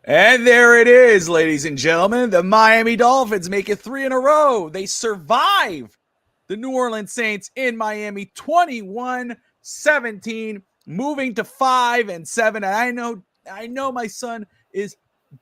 And there it is, ladies and gentlemen. The Miami Dolphins make it 3 in a row. They survive the New Orleans Saints in Miami 21-17, moving to 5-7. And I know my son is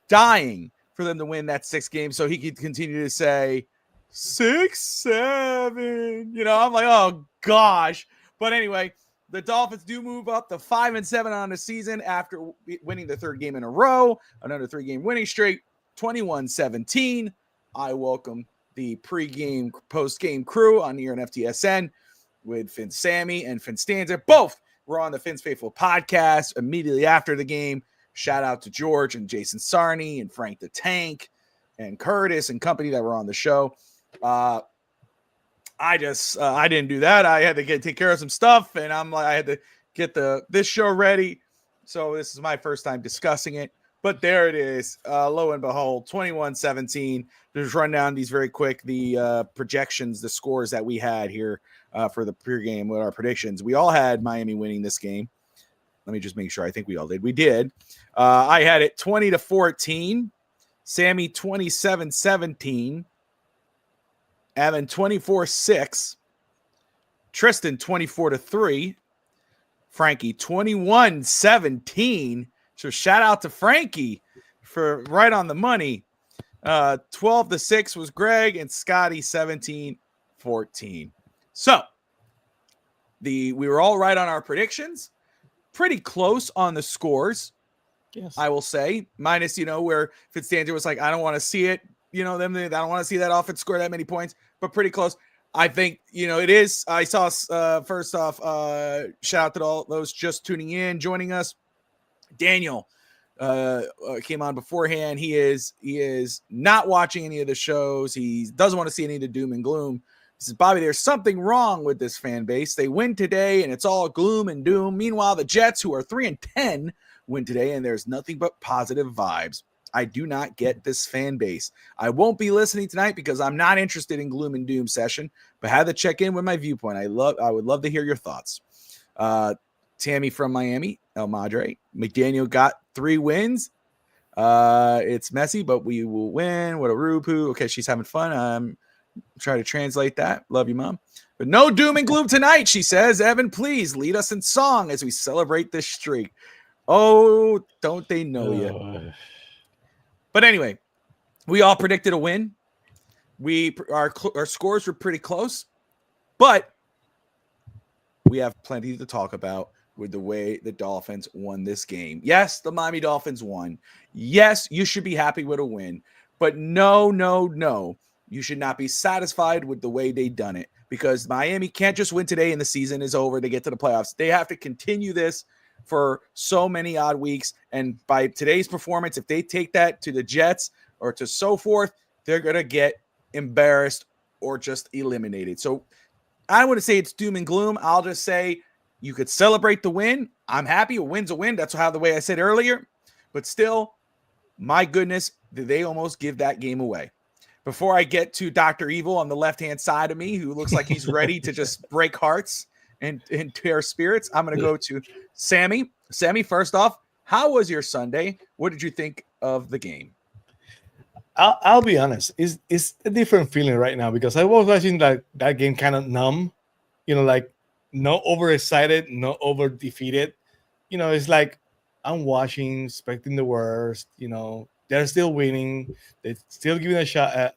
dying for them to win that 6 game so he could continue to say 6-7. I'm like, oh gosh. But anyway, the Dolphins do move up to 5-7 on the season after winning the 3rd game in a row, another 3-game winning streak, 21-17. I welcome the pre-game, post-game crew on here on FTSN with Finn Sammy and Finn Stanza. Both were on the Finn's Faithful podcast immediately after the game. Shout out to George and Jason Sarney and Frank the Tank and Curtis and company that were on the show. I didn't do that. I had to take care of some stuff, and I had to get this show ready. So this is my first time discussing it. But there it is. Lo and behold, 21-17. Just run down these very quick. The projections, the scores that we had here for the pregame with our predictions. We all had Miami winning this game. Let me just make sure. I think we all did. We did. I had it 20-14. Sammy 27-17. Evan 24-6. Tristan 24-3. Frankie 21-17. So shout out to Frankie for right on the money. 12-6 was Greg, and Scotty 17-14. So we were all right on our predictions. Pretty close on the scores. Yes. I will say, minus, where Fitzdanger was like, I don't want to see it. I don't want to see that offense score that many points, but pretty close. I think, it is. I saw, first off, shout out to all those just tuning in, joining us. Daniel came on beforehand. He is not watching any of the shows. He doesn't want to see any of the doom and gloom. He says, Bobby, there's something wrong with this fan base. They win today, and it's all gloom and doom. Meanwhile, the Jets, who are 3-10, win today, and there's nothing but positive vibes. I do not get this fan base. I won't be listening tonight because I'm not interested in gloom and doom session, but had to check in with my viewpoint. I would love to hear your thoughts. Tammy from Miami, El Madre. McDaniel got 3 wins. It's messy, but we will win. What a roo-poo. Okay, she's having fun. Try to translate that. Love you, Mom. But no doom and gloom tonight, she says. Evan, please lead us in song as we celebrate this streak. Oh, don't they know you? But anyway, we all predicted a win. Our scores were pretty close, but we have plenty to talk about with the way the Dolphins won this game. Yes, the Miami Dolphins won. Yes, you should be happy with a win, but no. You should not be satisfied with the way they done it because Miami can't just win today and the season is over to get to the playoffs. They have to continue this for so many odd weeks. And by today's performance, if they take that to the Jets or to so forth, they're going to get embarrassed or just eliminated. So I don't want to say it's doom and gloom. I'll just say you could celebrate the win. I'm happy. A win's a win. That's how the way I said earlier. But still, my goodness, did they almost give that game away? Before I get to Dr. Evil on the left-hand side of me, who looks like he's ready to just break hearts and tear spirits, I'm going to go to Sammy. Sammy, first off, how was your Sunday? What did you think of the game? I'll be honest. It's a different feeling right now because I was watching that game kind of numb, like no overexcited, no over defeated. It's like I'm watching, expecting the worst. They're still winning. They're still giving a shout out,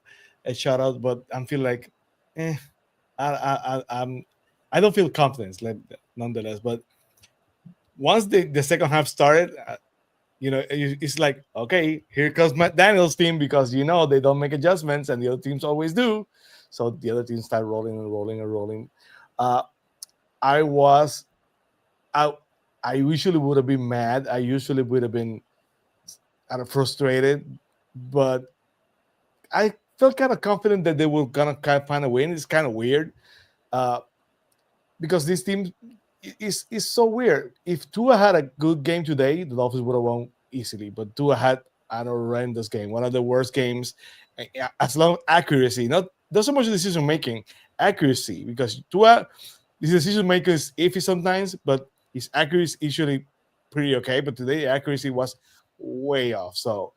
but I'm feel like, I don't feel confidence, nonetheless. But once the second half started, it's like, okay, here comes Matt Daniels' team because they don't make adjustments and the other teams always do. So the other teams start rolling. I usually would have been mad. I usually would have been kind of frustrated, but I felt kind of confident that they were gonna kind of find a win. It's kind of weird because this team is so weird. If Tua had a good game today, the Dolphins would have won easily. But Tua had an horrendous game, one of the worst games. As long accuracy, not so much decision making, accuracy, because Tua, his decision making is iffy sometimes, but his accuracy is usually pretty okay. But today, accuracy was way off. So,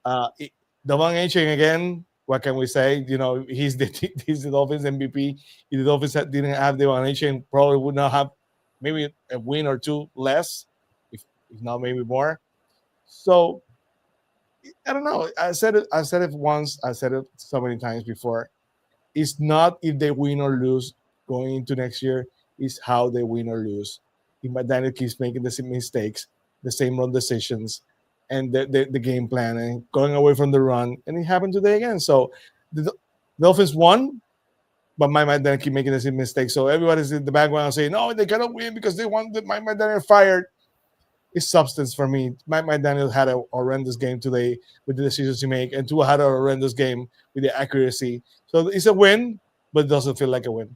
Devon Achane again. What can we say? He's the he's the Dolphins MVP. If the Dolphins didn't have Devon Achane, probably would not have maybe a win or two less, if not maybe more. So I don't know. I said it. I said it once. I said it so many times before. It's not if they win or lose going into next year. It's how they win or lose. If McDaniel keeps making the same mistakes, the same run decisions, and the game plan, and going away from the run, and it happened today again. So the Dolphins won, but Mike McDaniel keep making the same mistakes. So everybody's in the background saying, "No, they cannot win because they want Mike McDaniel fired." Is substance for me. Mike Daniel had a horrendous game today with the decisions he make, and Tua had a horrendous game with the accuracy. So it's a win, but it doesn't feel like a win.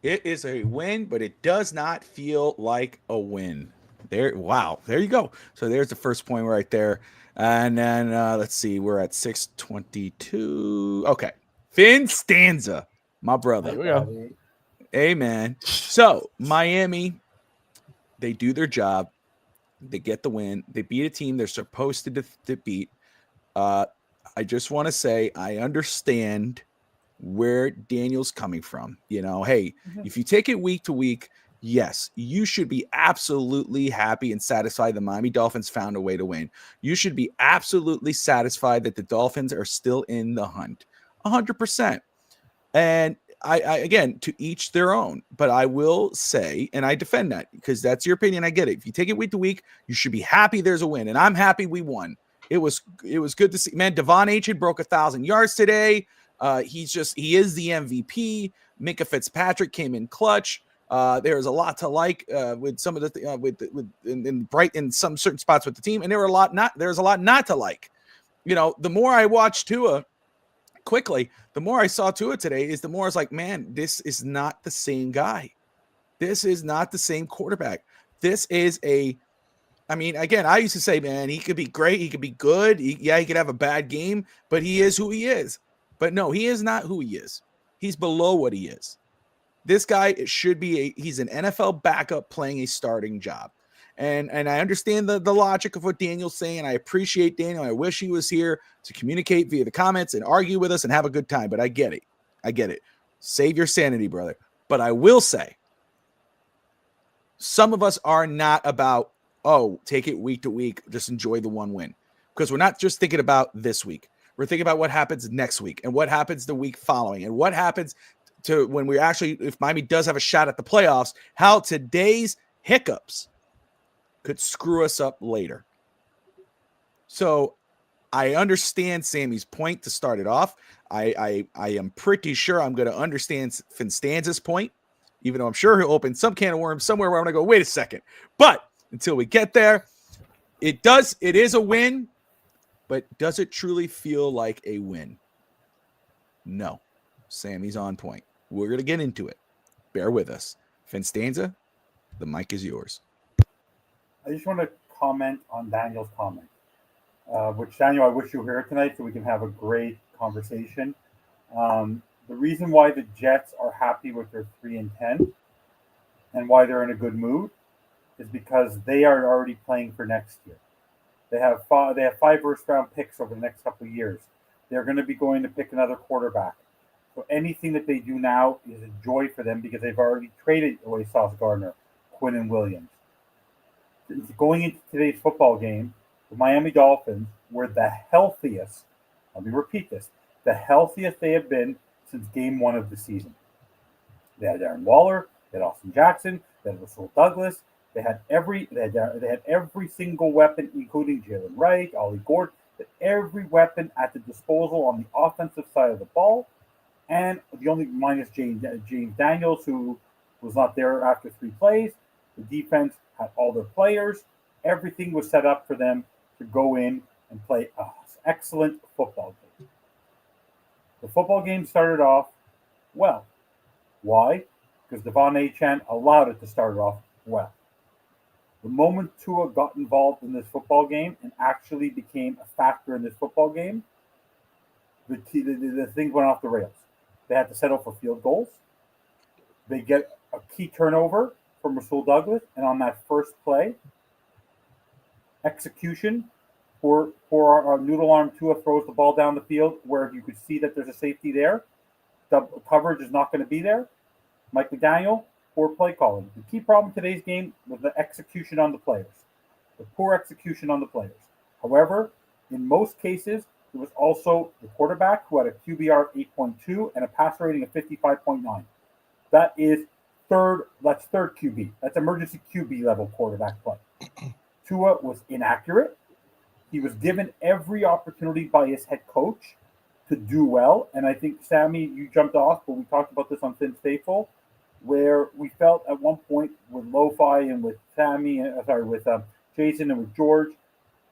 It is a win, but it does not feel like a win. Wow, there you go. So there's the first point right there. And then let's see, we're at 622. Okay. Finn Stanza, my brother. There we go. Hey, man. So Miami, they do their job. They get the win. They beat a team they're supposed to beat. I just want to say I understand where Daniel's coming from. Hey, if you take it week to week, yes, you should be absolutely happy and satisfied the Miami Dolphins found a way to win. You should be absolutely satisfied that the Dolphins are still in the hunt. 100%. And I again, to each their own, but I will say, and I defend that because that's your opinion. I get it. If you take it week to week, you should be happy there's a win, and I'm happy we won. It was good to see. Man, Devon Achane broke 1,000 yards today. He is the MVP. Minka Fitzpatrick came in clutch. There's a lot to like with some of the in some certain spots with the team, and there's a lot not to like. The more I watch Tua quickly, the more I saw Tua today, is the more I was like, man, this is not the same guy. This is not the same quarterback. This is again, I used to say, man, he could be great. He could be good. He could have a bad game, but he is who he is. But no, he is not who he is. He's below what he is. This guy should be he's an NFL backup playing a starting job. And I understand the logic of what Daniel's saying. I appreciate Daniel. I wish he was here to communicate via the comments and argue with us and have a good time. But I get it. Save your sanity, brother. But I will say, some of us are not about, take it week to week, just enjoy the one win. Because we're not just thinking about this week. We're thinking about what happens next week and what happens the week following and what happens to when we if Miami does have a shot at the playoffs, how today's hiccups could screw us up later. So I understand Sammy's point to start it off. I am pretty sure I'm going to understand Finstanza's point, even though I'm sure he'll open some can of worms somewhere where I'm going to go, wait a second. But until we get there, it is a win, but does it truly feel like a win? No. Sammy's on point. We're going to get into it. Bear with us. Finstanza, the mic is yours. I just want to comment on Daniel's comment, which, Daniel, I wish you were here tonight so we can have a great conversation. The reason why the Jets are happy with their 3-10 and why they're in a good mood is because they are already playing for next year. They have 5 first-round picks over the next couple of years. They're going to be going to pick another quarterback. So anything that they do now is a joy for them because they've already traded away Sauce Gardner, Quinn, and Williams. Going into today's football game, the Miami Dolphins were the healthiest. Let me repeat this: the healthiest they have been since game 1 of the season. They had Darren Waller, they had Austin Jackson, they had Russell Douglas. They had every single weapon, including Jalen Wright, Ollie Gordon. Every weapon at the disposal on the offensive side of the ball, and the only minus James Daniels, who was not there after 3 plays. The defense had all their players. Everything was set up for them to go in and play an excellent football game. The football game started off well. Why? Because Devon Achane allowed it to start off well. The moment Tua got involved in this football game and actually became a factor in this football game, the thing went off the rails. They had to settle for field goals. They get a key turnover from Russell Douglas, and on that first play, execution for our noodle arm Tua throws the ball down the field where you could see that there's a safety there. The coverage is not going to be there. Mike McDaniel, poor play calling. The key problem in today's game was the execution on the players, the poor execution on the players. However, in most cases, it was also the quarterback who had a QBR 8.2 and a passer rating of 55.9. That is third QB. That's emergency QB level quarterback play. Tua was inaccurate. He was given every opportunity by his head coach to do well. And I think, Sammy, you jumped off, but we talked about this on Finn's Faithful, where we felt at one point with Lo-Fi and with Sammy, with Jason and with George,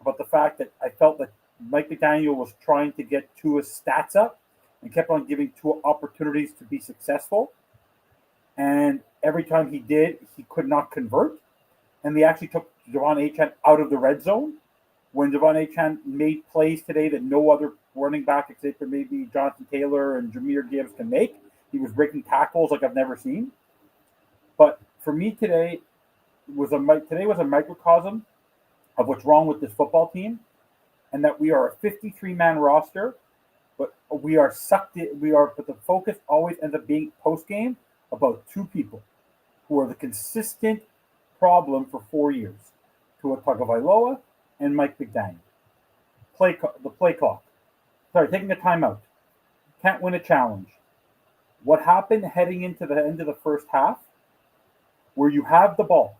about the fact that I felt that Mike McDaniel was trying to get Tua's stats up and kept on giving Tua opportunities to be successful. And every time he did, he could not convert. And they actually took Devon Achane out of the red zone when Devon Achane made plays today that no other running back except for maybe Jonathan Taylor and Jahmyr Gibbs can make. He was breaking tackles like I've never seen. But for me today was a microcosm of what's wrong with this football team, and that we are a 53-man roster, but we are sucked in. But the focus always ends up being post-game about two people who are the consistent problem for 4 years: Tua Tagovailoa and Mike McDaniel. The play clock. Sorry, taking a timeout. Can't win a challenge. What happened heading into the end of the first half, where you have the ball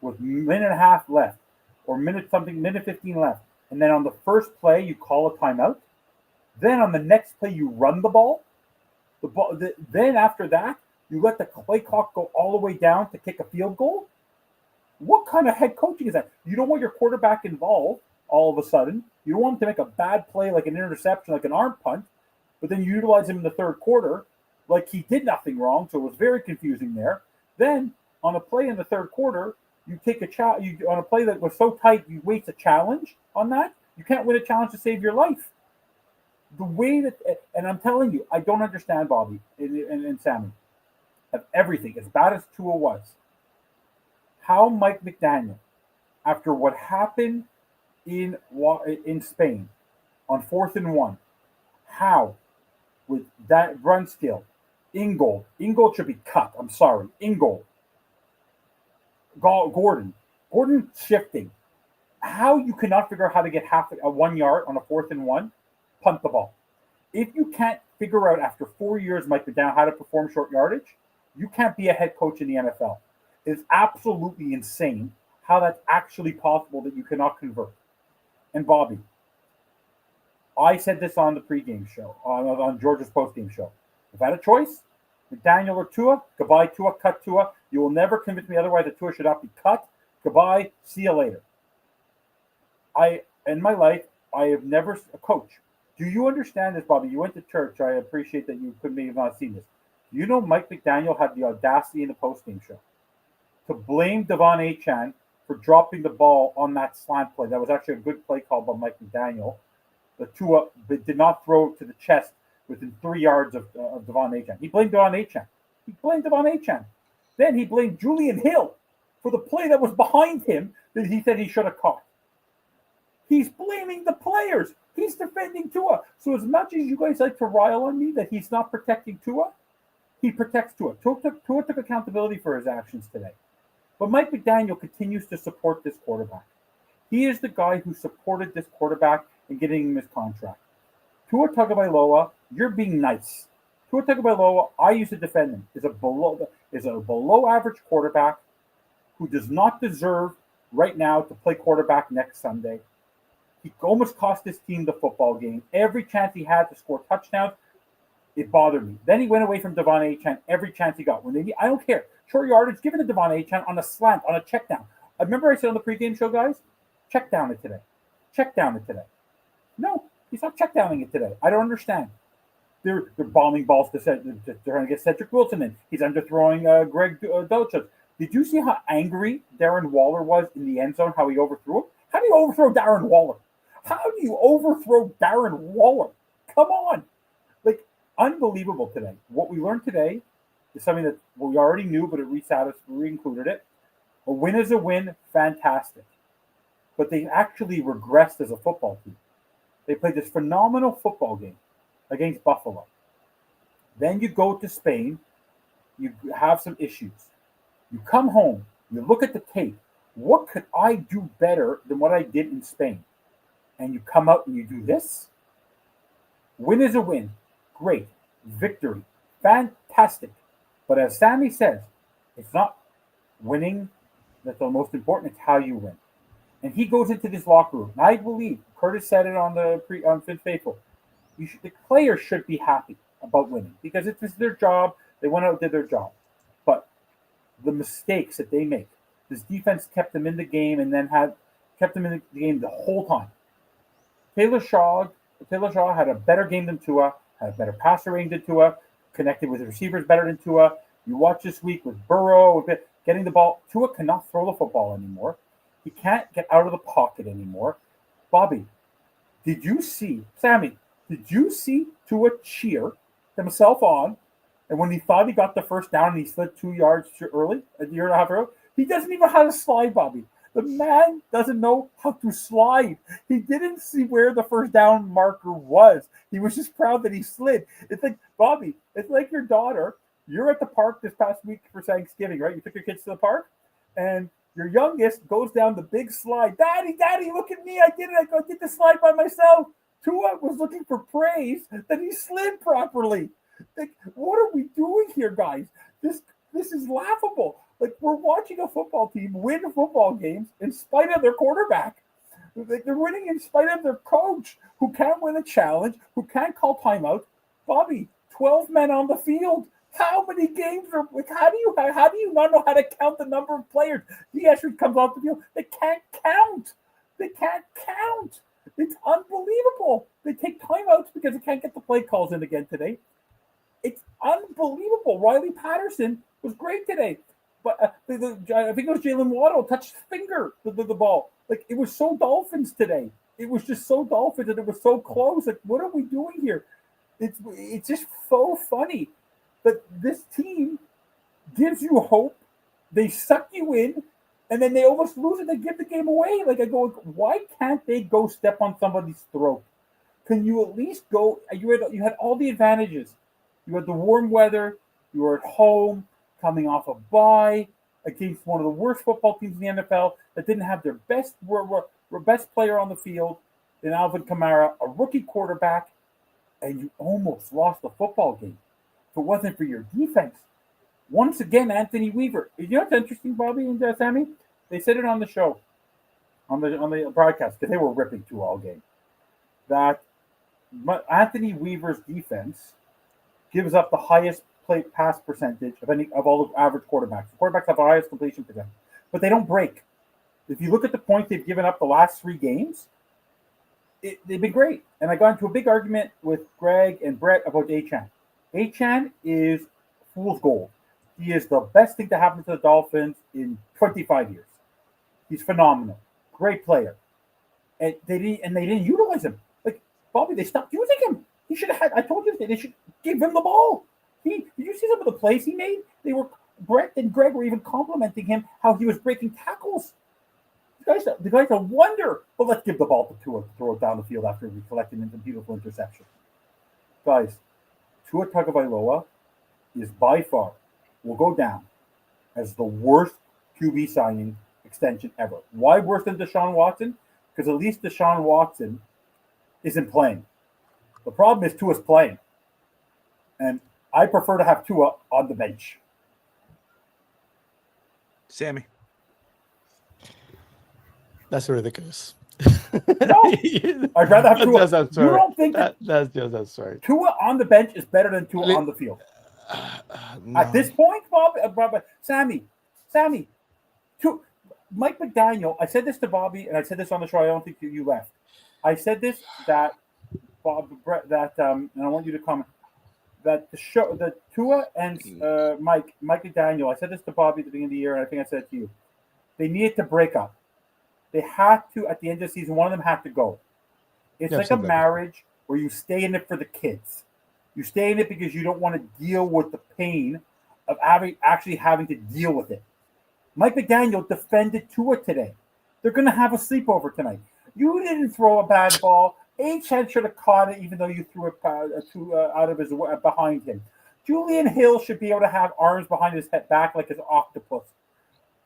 with a minute and a half left, or minute 15 left, and then on the first play you call a timeout. Then on the next play you run the ball. Then after that you let the play clock go all the way down to kick a field goal. What kind of head coaching is that? You don't want your quarterback involved all of a sudden. You don't want him to make a bad play like an interception, like an arm punt, but then you utilize him in the third quarter like he did nothing wrong. So it was very confusing there. Then on a play in the third quarter, you take on a play that was so tight, you waste a challenge on that. You can't win a challenge to save your life. The way that, and I'm telling you, I don't understand, Bobby and Sammy, of everything, as bad as Tua was, how Mike McDaniel, after what happened in Spain on 4th and 1, how with that run skill, Ingold should be cut. I'm sorry, Ingold, Gordon shifting. How you cannot figure out how to get half a 1 yard on a 4th and 1, punt the ball. If you can't figure out after 4 years, Mike McDaniel, how to perform short yardage, you can't be a head coach in the NFL. It's absolutely insane how that's actually possible that you cannot convert. And Bobby, I said this on the pregame show, on George's postgame show. If I had a choice, McDaniel or Tua, goodbye Tua, cut Tua. You will never convince me otherwise that Tua should not be cut. Goodbye, see you later. In my life, I have never a coach. Do you understand this, Bobby? You went to church. I appreciate that you may have not seen this. You know Mike McDaniel had the audacity in the postgame show to blame Devon Achane for dropping the ball on that slant play. That was actually a good play call by Mike McDaniel. The Tua did not throw to the chest within 3 yards of Devon Achane. He blamed Devon Achane. Then he blamed Julian Hill for the play that was behind him that he said he should have caught. He's blaming the players. He's defending Tua. So as much as you guys like to rile on me that he's not protecting Tua, he protects Tua. Tua took accountability for his actions today. But Mike McDaniel continues to support this quarterback. He is the guy who supported this quarterback in getting him his contract. Tua Tagovailoa, you're being nice. Tua Tagovailoa, I used to defend him, is a below average quarterback who does not deserve right now to play quarterback next Sunday. He almost cost his team the football game. Every chance he had to score touchdowns, it bothered me. Then he went away from Devon Achane every chance he got. I don't care. Short yardage, give it to Devon Achane on a slant, on a check down. I remember I said on the pregame show, guys, check down it today. No, he's not check downing it today. I don't understand. They're bombing balls they're trying to get Cedric Wilson in. He's underthrowing Greg Dulcich. Did you see how angry Darren Waller was in the end zone, how he overthrew him? How do you overthrow Darren Waller? Come on. Like, unbelievable today. What we learned today is something that we already knew, but we included it. A win is a win, fantastic. but they actually regressed as a football team. They played this phenomenal football game against Buffalo. Then you go to Spain, you have some issues. You come home, you look at the tape. What could I do better than what I did in Spain? And you come out and you do this? Win is a win. Great. Victory. Fantastic. But as Sammy says, it's not winning that's the most important, it's how you win. And he goes into this locker room. And I believe, Curtis said it on Fifth Faithful, the players should be happy about winning because it's their job. They went out and did their job. But the mistakes that they make, this defense kept them in the game and then kept them in the game the whole time. Taylor Shaw had a better game than Tua, had a better passer rating than Tua, connected with the receivers better than Tua. You watch this week with Burrow getting the ball. Tua cannot throw the football anymore. He can't get out of the pocket anymore. Bobby, Sammy, did you see Tua cheer himself on? And when he thought he got the first down and he slid 2 yards too early, a year and a half ago, he doesn't even know how to slide, Bobby. The man doesn't know how to slide. He didn't see where the first down marker was. He was just proud that he slid. It's like, Bobby, it's like your daughter. You're at the park this past week for Thanksgiving, right? You took your kids to the park, and your youngest goes down the big slide. Daddy, look at me. I did it. I did the slide by myself. Tua was looking for praise that he slid properly. Like, what are we doing here, guys? This is laughable. Like, we're watching a football team win football games in spite of their quarterback. They're winning in spite of their coach, who can't win a challenge, who can't call timeout. Bobby, 12 men on the field. How many games are like? How do you not know how to count the number of players? The Escher comes off the field. They can't count. It's unbelievable. They take timeouts because they can't get the play calls in again today. It's unbelievable. Riley Patterson was great today. But I think it was Jalen Waddle touched his finger the ball. Like, it was so Dolphins today. It was just so Dolphins, and it was so close. Like, what are we doing here? It's just so funny. But this team gives you hope. They suck you in, and then they almost lose it. They give the game away. Like, I go, why can't they go step on somebody's throat? Can you at least go? You had all the advantages. You had the warm weather. You were at home, coming off a bye against one of the worst football teams in the NFL that didn't have their best player on the field in Alvin Kamara, a rookie quarterback, and you almost lost the football game. If it wasn't for your defense. Once again, Anthony Weaver. You know what's interesting, Bobby and Sammy? They said it on the show, on the broadcast, because they were ripping through all game, that Anthony Weaver's defense gives up the highest pass percentage of all the average quarterbacks. The quarterbacks have the highest completion percentage, but they don't break. If you look at the points they've given up the last 3 games, they've been great. And I got into a big argument with Greg and Brett about Achane. Achane is fool's gold. He is the best thing to happen to the Dolphins in 25 years. He's phenomenal. Great player. And they didn't utilize him. Like, Bobby, they stopped using him. He should have had, I told you, they should give him the ball. Did you see some of the plays he made? Brett and Greg were even complimenting him how he was breaking tackles. The guy's a wonder. But let's give the ball to Tua to throw it down the field after we collected him some beautiful interception. Guys, Tua Tagovailoa is by far, will go down as the worst QB signing extension ever. Why worse than Deshaun Watson? Because at least Deshaun Watson isn't playing. The problem is Tua's playing. And I prefer to have Tua on the bench. Sammy. That's ridiculous. No, I'd rather have Tua. You don't think that's just absurd. Tua on the bench is better than Tua on the field? No. At this point, Bob, Sammy, Mike McDaniel. I said this to Bobby, and I said this on the show. I don't think you left. I said this that Bob, and I want you to comment that Tua and Mike McDaniel. I said this to Bobby at the beginning of the year, and I think I said it to you. They needed to break up. They had to, at the end of the season, one of them had to go. It's like a marriage where you stay in it for the kids. You stay in it because you don't want to deal with the pain of actually having to deal with it. Mike McDaniel defended Tua today. They're going to have a sleepover tonight. You didn't throw a bad ball. Achane should have caught it, even though you threw it out of his behind him. Julian Hill should be able to have arms behind his head back like his octopus.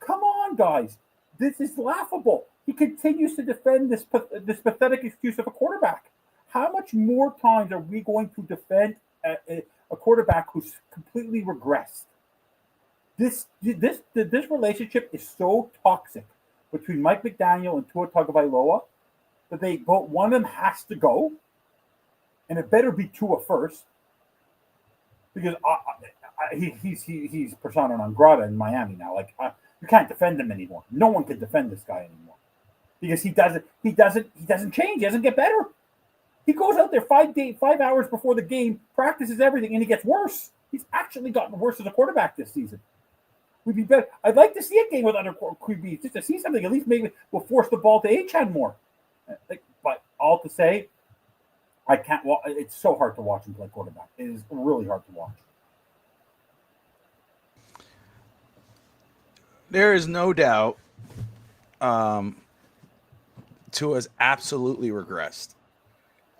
Come on, guys. This is laughable. He continues to defend this pathetic excuse of a quarterback. How much more times are we going to defend a quarterback who's completely regressed? This relationship is so toxic between Mike McDaniel and Tua Tagovailoa that one of them has to go, and it better be Tua first, because he's persona non grata in Miami now. Like you can't defend him anymore. No one can defend this guy anymore because he doesn't change. He doesn't get better. He goes out there 5 hours before the game, practices everything, and he gets worse. He's actually gotten worse as a quarterback this season. We'd be better. I'd like to see a game with other QBs just to see something. At least maybe we'll force the ball to Achane more. But all to say, I can't. It's so hard to watch him play quarterback. It is really hard to watch. There is no doubt Tua's absolutely regressed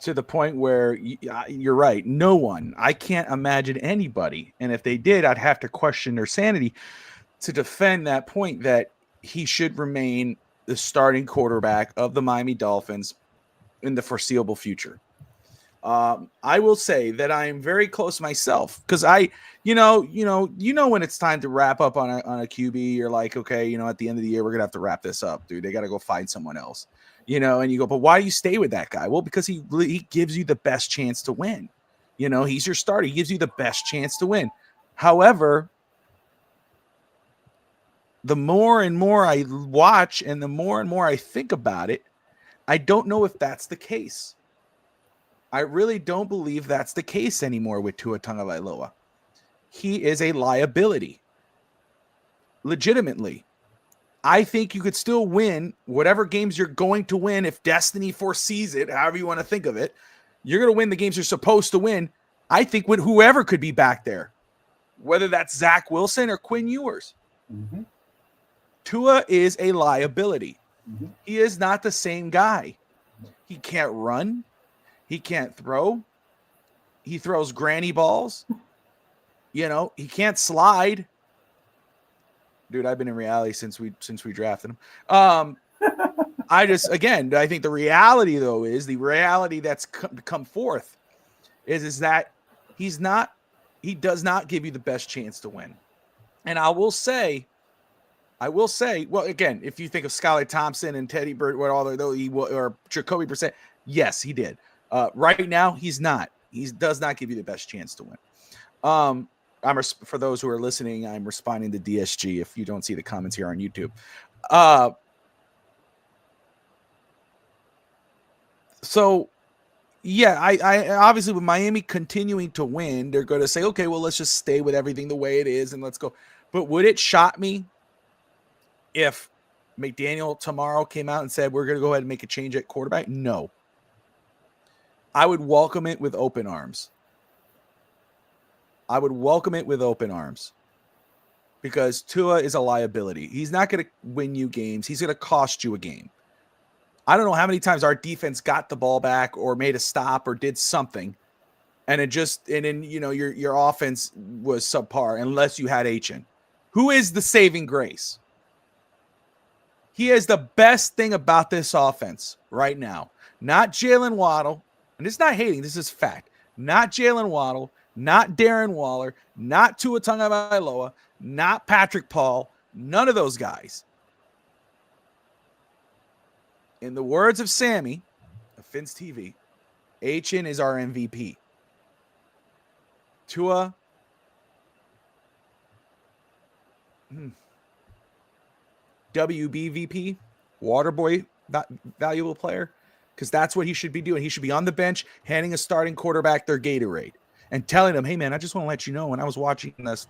to the point where you're right. No one, I can't imagine anybody, and if they did, I'd have to question their sanity to defend that point that he should remain the starting quarterback of the Miami Dolphins in the foreseeable future. I will say that I am very close myself because you know when it's time to wrap up on a QB, you're like, okay, at the end of the year we're gonna have to wrap this up, dude. They got to go find someone else, and you go, but why do you stay with that guy? Well, because he gives you the best chance to win. He's your starter. He gives you the best chance to win. However, the more and more I watch and the more and more I think about it, I don't know if that's the case. I really don't believe that's the case anymore with Tua Tagovailoa. He is a liability. Legitimately. I think you could still win whatever games you're going to win if destiny foresees it, however you want to think of it. You're going to win the games you're supposed to win. I think with whoever could be back there, whether that's Zach Wilson or Quinn Ewers. Mm-hmm. Tua is a liability. Mm-hmm. He is not the same guy. He can't run. He can't throw. He throws granny balls. He can't slide. Dude, I've been in reality since we drafted him. I think the reality though is the reality that's come forth is that he does not give you the best chance to win. And I will say, well, again, if you think of Skylar Thompson and Teddy Bird, or Jacoby Brissett, yes, he did. Right now, he's not. He does not give you the best chance to win. For those who are listening, I'm responding to DSG. If you don't see the comments here on YouTube, so yeah, I obviously with Miami continuing to win, they're going to say, okay, well, let's just stay with everything the way it is and let's go. But would it shock me if McDaniel tomorrow came out and said, we're going to go ahead and make a change at quarterback? No. I would welcome it with open arms. Because Tua is a liability. He's not going to win you games. He's going to cost you a game. I don't know how many times our defense got the ball back or made a stop or did something. And then your offense was subpar unless you had Achane, who is the saving grace. He is the best thing about this offense right now. Not Jalen Waddle. And it's not hating. This is fact. Not Jalen Waddle. Not Darren Waller. Not Tua Tagovailoa. Not Patrick Paul. None of those guys. In the words of Sammy, of Finn's TV, Achane is our MVP. Tua. WBVP, Waterboy, valuable player, because that's what he should be doing. He should be on the bench, handing a starting quarterback their Gatorade and telling them, "Hey, man, I just want to let you know when I was watching this,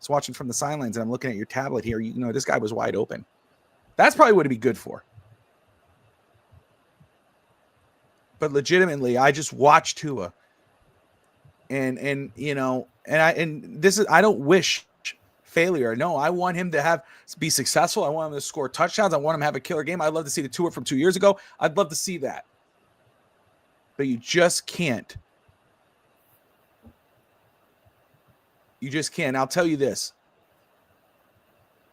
watching from the sidelines, and I'm looking at your tablet here. This guy was wide open." That's probably what it'd be good for. But legitimately, I just watched Tua, I don't wish failure. No, I want him to be successful. I want him to score touchdowns. I want him to have a killer game. I'd love to see the Tua from 2 years ago. I'd love to see that. But you just can't. You just can't. I'll tell you this.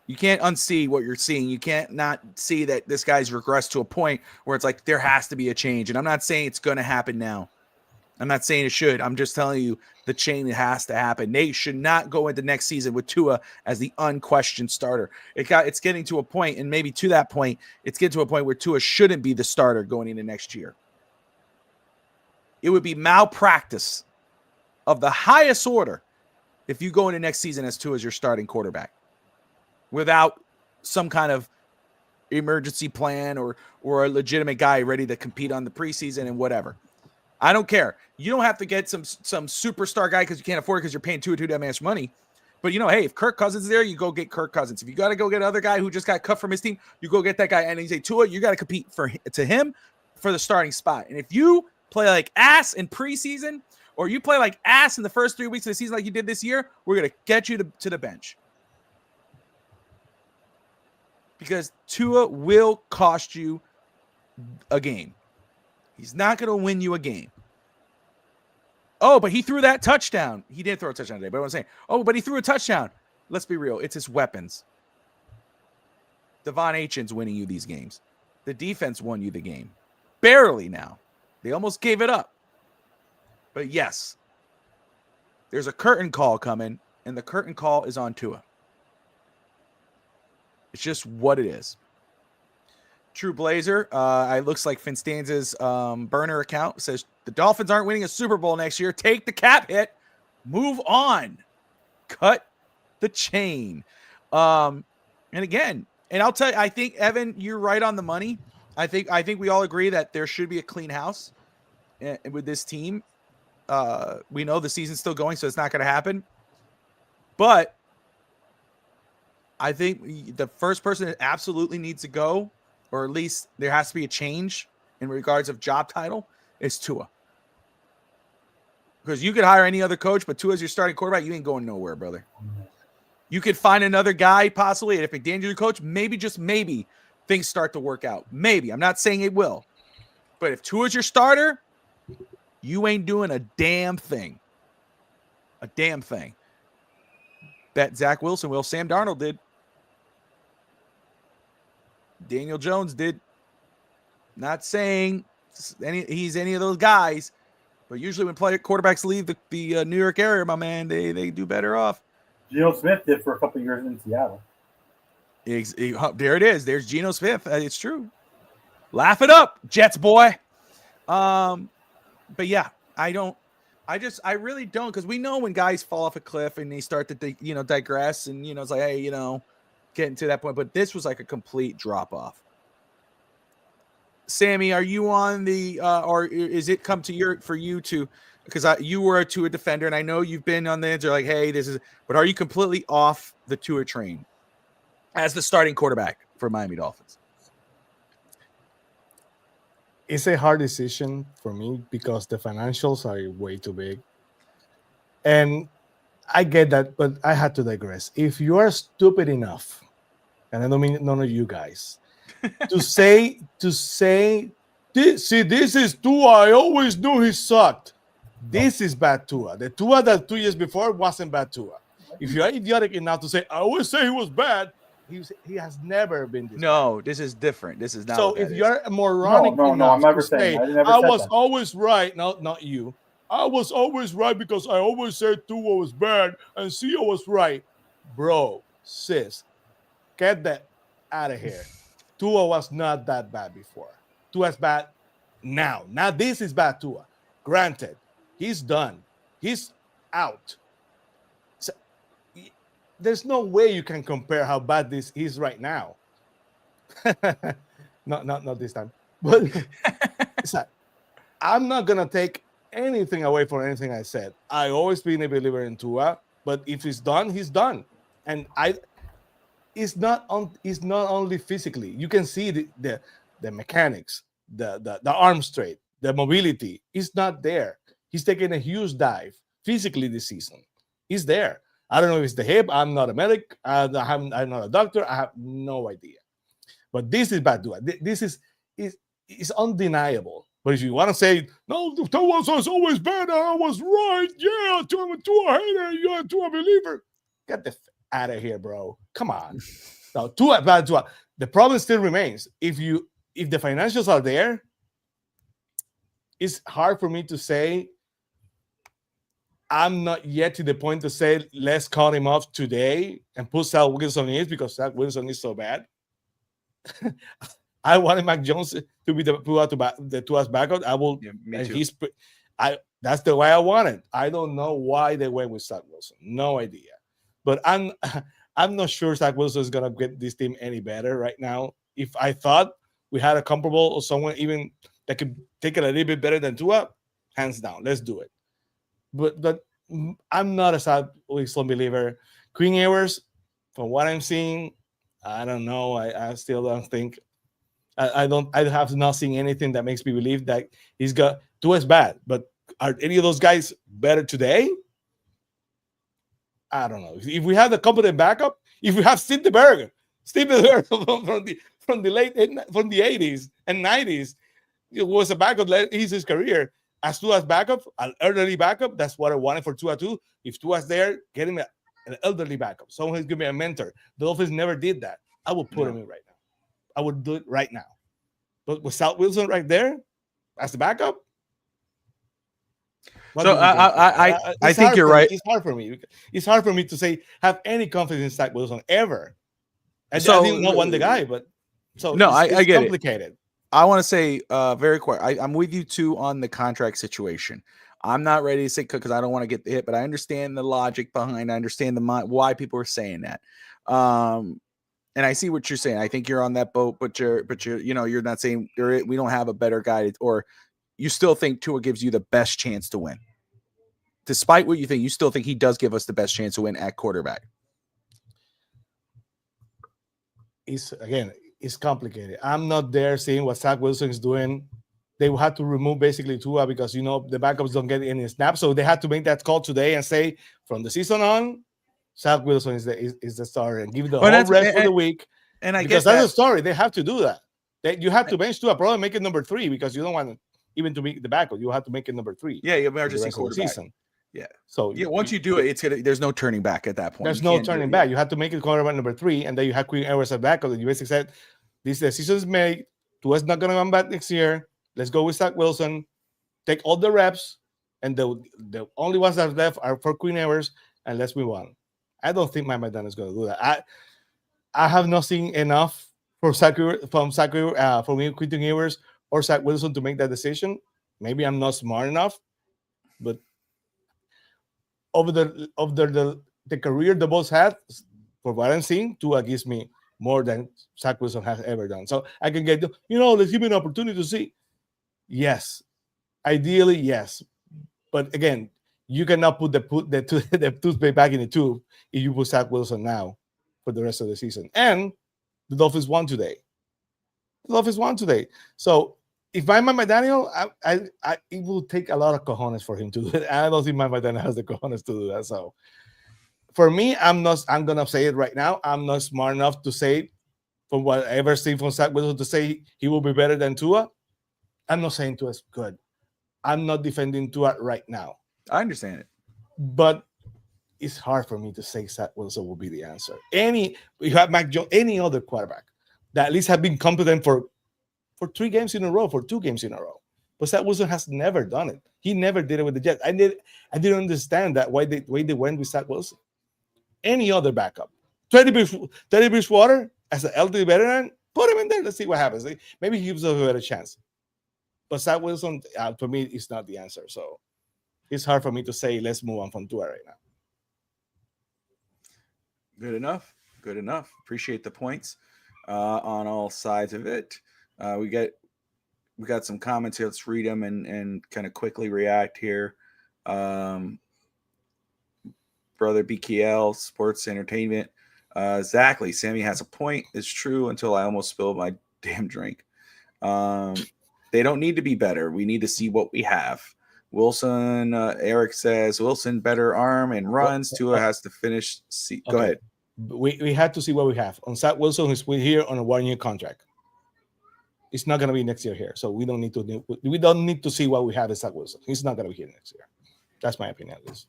You can't unsee what you're seeing. You can't not see that this guy's regressed to a point where it's like there has to be a change. And I'm not saying it's going to happen now. I'm not saying it should. I'm just telling you the change has to happen. They should not go into next season with Tua as the unquestioned starter. It's getting to a point, and maybe to that point, it's getting to a point where Tua shouldn't be the starter going into next year. It would be malpractice of the highest order if you go into next season as Tua as your starting quarterback without some kind of emergency plan or a legitimate guy ready to compete on the preseason and whatever. I don't care. You don't have to get some superstar guy because you can't afford it because you're paying too damn much money. But, hey, if Kirk Cousins is there, you go get Kirk Cousins. If you got to go get another guy who just got cut from his team, you go get that guy. And he's a Tua, you got to compete to him for the starting spot. And if you play like ass in preseason or you play like ass in the first 3 weeks of the season like you did this year, we're going to get you to the bench. Because Tua will cost you a game. He's not going to win you a game. Oh, but he threw that touchdown. He didn't throw a touchdown today, but I'm saying, but he threw a touchdown. Let's be real. It's his weapons. Devon Achane's winning you these games. The defense won you the game. Barely now. They almost gave it up. But yes, there's a curtain call coming, and the curtain call is on Tua. It's just what it is. True Blazer, it looks like Finstanza's burner account says the Dolphins aren't winning a Super Bowl next year. Take the cap hit. Move on. Cut the chain. And again, and I'll tell you, I think, Evan, you're right on the money. I think we all agree that there should be a clean house with this team. We know the season's still going, so it's not going to happen. But I think the first person that absolutely needs to go, or at least there has to be a change in regards of job title, is Tua. Because you could hire any other coach, but Tua's your starting quarterback, you ain't going nowhere, brother. You could find another guy possibly, and if McDaniel's your coach, maybe, just maybe, things start to work out. Maybe. I'm not saying it will. But if Tua's your starter, you ain't doing a damn thing. A damn thing. Bet Zach Wilson will. Sam Darnold did. Daniel Jones did. Not saying he's any of those guys, but usually when quarterbacks leave the New York area, my man, they do better off. Geno Smith did for a couple of years in Seattle. There it is. There's Geno Smith. It's true. Laugh it up, Jets boy. But yeah, I really don't, because we know when guys fall off a cliff and they start to digress, and it's like, hey, getting to that point. But this was like a complete drop off. Sammy, are you on the or is it come to for you to, because you were a Tua defender, and I know you've been on the edge, like, hey, but are you completely off the Tua train as the starting quarterback for Miami Dolphins? It's a hard decision for me because the financials are way too big. And I get that, but I had to digress. If you are stupid enough, and I don't mean none of you guys, to say, this is Tua. I always knew he sucked. This is bad Tua. The Tua that 2 years before wasn't bad Tua. If you are idiotic enough to say, I always say he was bad, he has never been this bad. This is different. This is not. So if you're moronic no, I'm never saying. I was always right. No, not you. I was always right because I always said Tua was bad and Sia was right. Bro, sis, get that out of here. Tua was not that bad before. Tua's bad now. Now this is bad Tua. Granted, he's done. He's out. So, there's no way you can compare how bad this is right now. not this time. But I'm not gonna take anything away from anything I said. I always been a believer in Tua, but if he's done, he's done. And it's not only physically. You can see the mechanics, the arm straight, the mobility is not there. He's taking a huge dive physically this season. He's there. I don't know if it's the hip. I'm not a medic. I'm not a doctor. I have no idea. But this is bad. This is undeniable. But if you want to say, no, Tua was always better, I was right. Yeah, Tua hater, you're Tua believer. Get the out of here, bro. Come on. No, Tua. The problem still remains. If the financials are there, it's hard for me to say. I'm not yet to the point to say let's cut him off today and put Zach Wilson in it because Zach Wilson is so bad. I wanted Mac Jones to be the Tua's backup. I will. Yeah, me and too. That's the way I want it. I don't know why they went with Zach Wilson. No idea. But I'm not sure Zach Wilson is gonna get this team any better right now. If I thought we had a comparable or someone even that could take it a little bit better than Tua, hands down, let's do it. But I'm not a Zach Wilson believer. Queen Ewers, from what I'm seeing, I don't know. I still don't think. I have not seen anything that makes me believe that he's got Tua's bad. But are any of those guys better today? I don't know. If we have the competent backup, if we have Steve DeBerg from the 80s and 90s, it was a backup. He's his career as Tua's backup, an elderly backup. That's what I wanted for Tua too. If Tua's there, get him an elderly backup. Someone who's giving me a mentor. The Dolphins never did that. I would put him in right now. I would do it right now. But with Zach Wilson right there as the backup. So I think you're right. It's hard for me. It's hard for me to say have any confidence in Zach Wilson ever. I didn't not want the guy, but so no, it's I get complicated. it. I want to say very quick. I'm with you too on the contract situation. I'm not ready to say because I don't want to get the hit, but I understand the logic behind. I understand why people are saying that. And I see what you're saying. I think you're on that boat, but you're you're not saying we don't have a better guy, or you still think Tua gives you the best chance to win. Despite what you think, you still think he does give us the best chance to win at quarterback. It's complicated. I'm not there seeing what Zach Wilson is doing. They will have to remove basically Tua because the backups don't get any snaps. So they had to make that call today and say from the season on, Zach Wilson is the starter and give the whole rest for the week. And I guess that's a story. They have to do that. You have to bench Tua, probably make it number 3 because you don't want even to make the backup. You have to make it number 3. Yeah, you emergency quarterback. Season. Yeah. So once you do it, there's no turning back at that point. There's no turning back. You have to make it quarterback number 3, and then you have Queen Ewers at backup. And you basically said, this decision is made. Tua's not gonna come back next year. Let's go with Zach Wilson. Take all the reps, and the only ones that are left are for Queen Ewers, and let's move on. I don't think Mike McDaniel is going to do that. I have not seen enough from Quentin Ewers or Zach Wilson to make that decision. Maybe I'm not smart enough, but over the career the both had, for what I'm seeing, Tua gives me more than Zach Wilson has ever done. So I can get let's give me an opportunity to see. Yes, ideally yes, but again, you cannot put the toothpaste back in the tube if you put Zach Wilson now for the rest of the season. And the Dolphins won today. So if I'm Mike McDaniel, it will take a lot of cojones for him to do it. I don't think Mike McDaniel has the cojones to do that. So for me, I'm gonna say it right now. I'm not smart enough to say from what I ever seen from Zach Wilson to say he will be better than Tua. I'm not saying Tua's good. I'm not defending Tua right now. I understand it, but it's hard for me to say Zach Wilson will be the answer. You have Mac Jones, any other quarterback that at least have been competent for 3 games in a row, for 2 games in a row. But Zach Wilson has never done it. He never did it with the Jets. I didn't understand that why they went with Zach Wilson. Any other backup, Teddy Bridgewater as an elderly veteran, put him in there. Let's see what happens. Maybe he gives us a better chance. But Zach Wilson, for me, is not the answer. So it's hard for me to say let's move on from Tua right now. Good enough. Appreciate the points on all sides of it. We got some comments here. Let's read them and kind of quickly react here. Brother BKL Sports Entertainment. Exactly. Sammy has a point. It's true until I almost spilled my damn drink. They don't need to be better. We need to see what we have. Wilson, Eric says Wilson better arm and runs. Tua has to finish. Go ahead. We had to see what we have. On Zach Wilson is here on a 1-year contract. It's not going to be next year here, so we don't need to see what we have in Zach Wilson. He's not going to be here next year. That's my opinion, at least.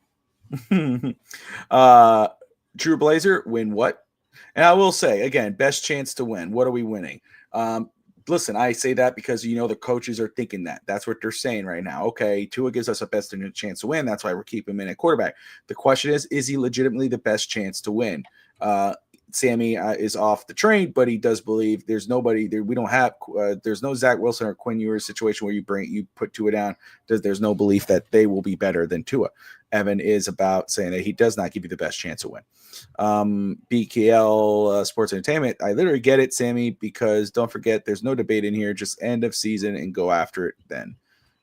Drew Blazer, win what? And I will say again, best chance to win. What are we winning? Listen, I say that because the coaches are thinking that. That's what they're saying right now. Okay, Tua gives us a best chance to win. That's why we're keeping him in at quarterback. The question is he legitimately the best chance to win? Sammy is off the train, but he does believe there's nobody there. We don't have there's no Zach Wilson or Quinn Ewers situation where you put Tua down. There's no belief that they will be better than Tua. Evan is about saying that he does not give you the best chance to win. BKL Sports Entertainment. I literally get it, Sammy, because don't forget there's no debate in here. Just end of season and go after it then.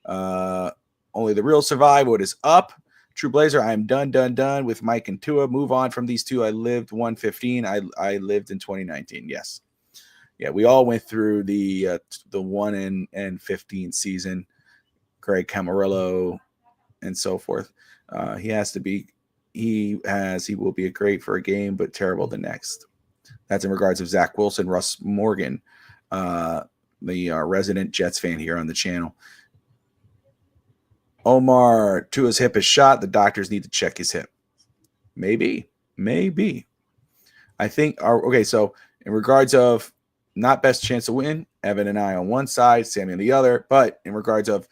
Only the real survive. What is up? True Blazer, I am done with Mike and Tua. Move on from these two. I lived 115. I lived in 2019. Yes. Yeah, we all went through the 1 and 15 season. Greg Camarillo and so forth. He will be great for a game, but terrible the next. That's in regards of Zach Wilson, Russ Morgan, the resident Jets fan here on the channel. Omar, Tua's hip is shot. The doctors need to check his hip. Maybe. I think so in regards of not best chance to win, Evan and I on one side, Sammy on the other, but in regards of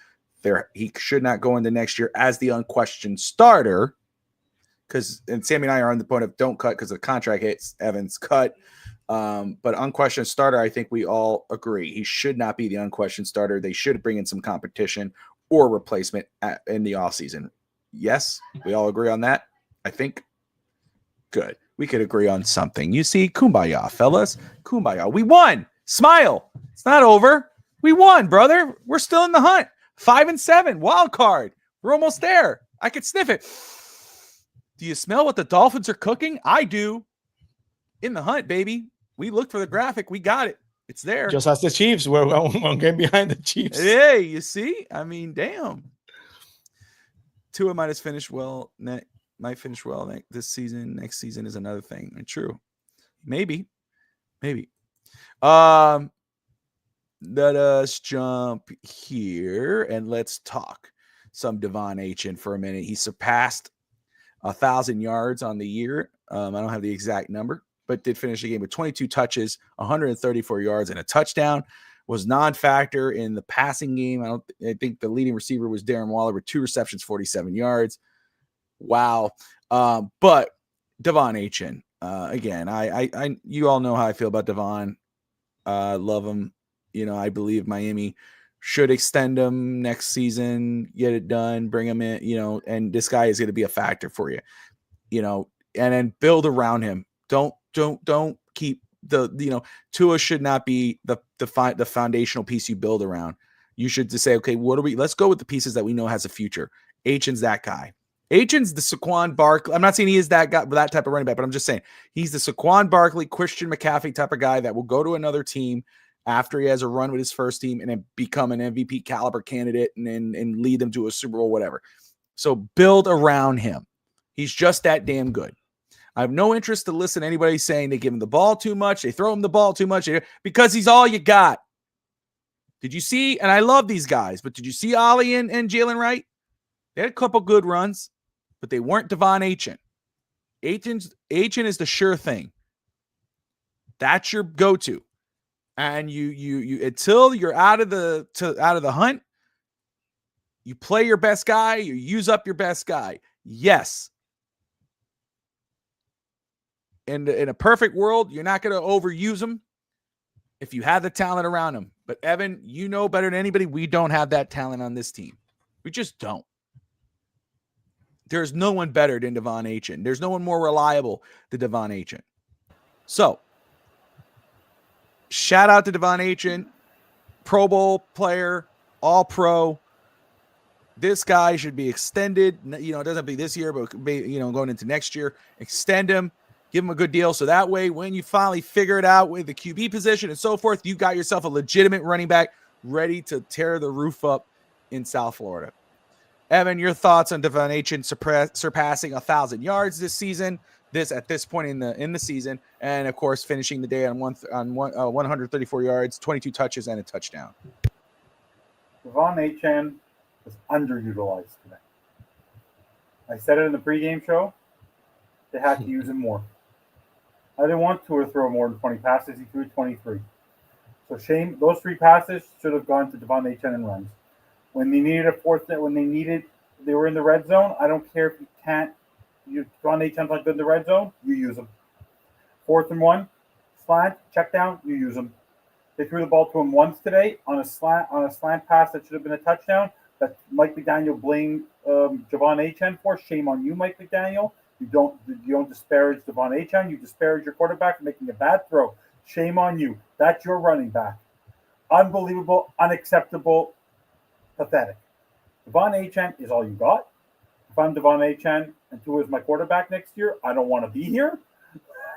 he should not go into next year as the unquestioned starter, and Sammy and I are on the point of don't cut because the contract hits. Evan's cut. But unquestioned starter, I think we all agree. He should not be the unquestioned starter. They should bring in some competition or replacement in the offseason. Yes, we all agree on that, I think. Good. We could agree on something. You see, kumbaya, fellas. Kumbaya. We won. Smile. It's not over. We won, brother. We're still in the hunt. 5-7. Wild card. We're almost there. I could sniff it. Do you smell what the Dolphins are cooking? I do. In the hunt, baby. We looked for the graphic. We got it. It's there. Just as the Chiefs. We're one game behind the Chiefs. Hey, you see? I mean, damn. Tua might finish well this season. Next season is another thing. And true. Maybe. Let us jump here and let's talk some Devon Achane for a minute. He surpassed 1,000 yards on the year. I don't have the exact number, but did finish the game with 22 touches, 134 yards, and a touchdown. Was non-factor in the passing game. I think the leading receiver was Darren Waller with 2 receptions, 47 yards. Wow. But Devon Achane, again, you all know how I feel about Devon. Love him. I believe Miami should extend him next season, get it done, bring him in, and this guy is going to be a factor for you, and then build around him. Don't keep Tua should not be the foundational piece you build around. You should just say, okay, let's go with the pieces that we know has a future. Achane's that guy. Achane's the Saquon Barkley. I'm not saying he is that guy, that type of running back, but I'm just saying he's the Saquon Barkley, Christian McCaffrey type of guy that will go to another team after he has a run with his first team and then become an MVP caliber candidate and lead them to a Super Bowl, whatever. So build around him. He's just that damn good. I have no interest to listen to anybody saying they give him the ball too much, they throw him the ball too much, because he's all you got. Did you see? And I love these guys, but did you see Ollie and Jalen Wright? They had a couple good runs, but they weren't Devon Achane. Achane is the sure thing. That's your go-to. And you until you're out of the hunt, you play your best guy, you use up your best guy. Yes. In a perfect world, you're not going to overuse him if you have the talent around him. But Evan, you know better than anybody, we don't have that talent on this team. We just don't. There's no one better than Devon Achane. There's no one more reliable than Devon Achane. So, shout out to Devon Achane, Pro Bowl player, All Pro. This guy should be extended. It doesn't have to be this year, but going into next year, extend him, give him a good deal. So that way, when you finally figure it out with the QB position and so forth, you got yourself a legitimate running back ready to tear the roof up in South Florida. Evan, your thoughts on Devon Achane surpassing 1,000 yards this season? At this point in the season, and of course finishing the day on 134 yards, 22 touches, and a touchdown. Devon Achane was underutilized today. I said it in the pregame show. They had to use him more. I didn't want to throw more than 20 passes. He threw 23. So shame. Those 3 passes should have gone to Devon Achane and runs. When they needed a fourth, they were in the red zone. I don't care if you can't. Devon Achane's not good in the red zone. You use him. 4th and 1, slant, check down. You use him. They threw the ball to him once today on a slant pass that should have been a touchdown. That Mike McDaniel blamed Devon Achane for. Shame on you, Mike McDaniel. You don't disparage Devon Achane. You disparage your quarterback for making a bad throw. Shame on you. That's your running back. Unbelievable, unacceptable, pathetic. Devon Achane is all you got. If I'm Devon Achane and Tua is my quarterback next year, I don't want to be here.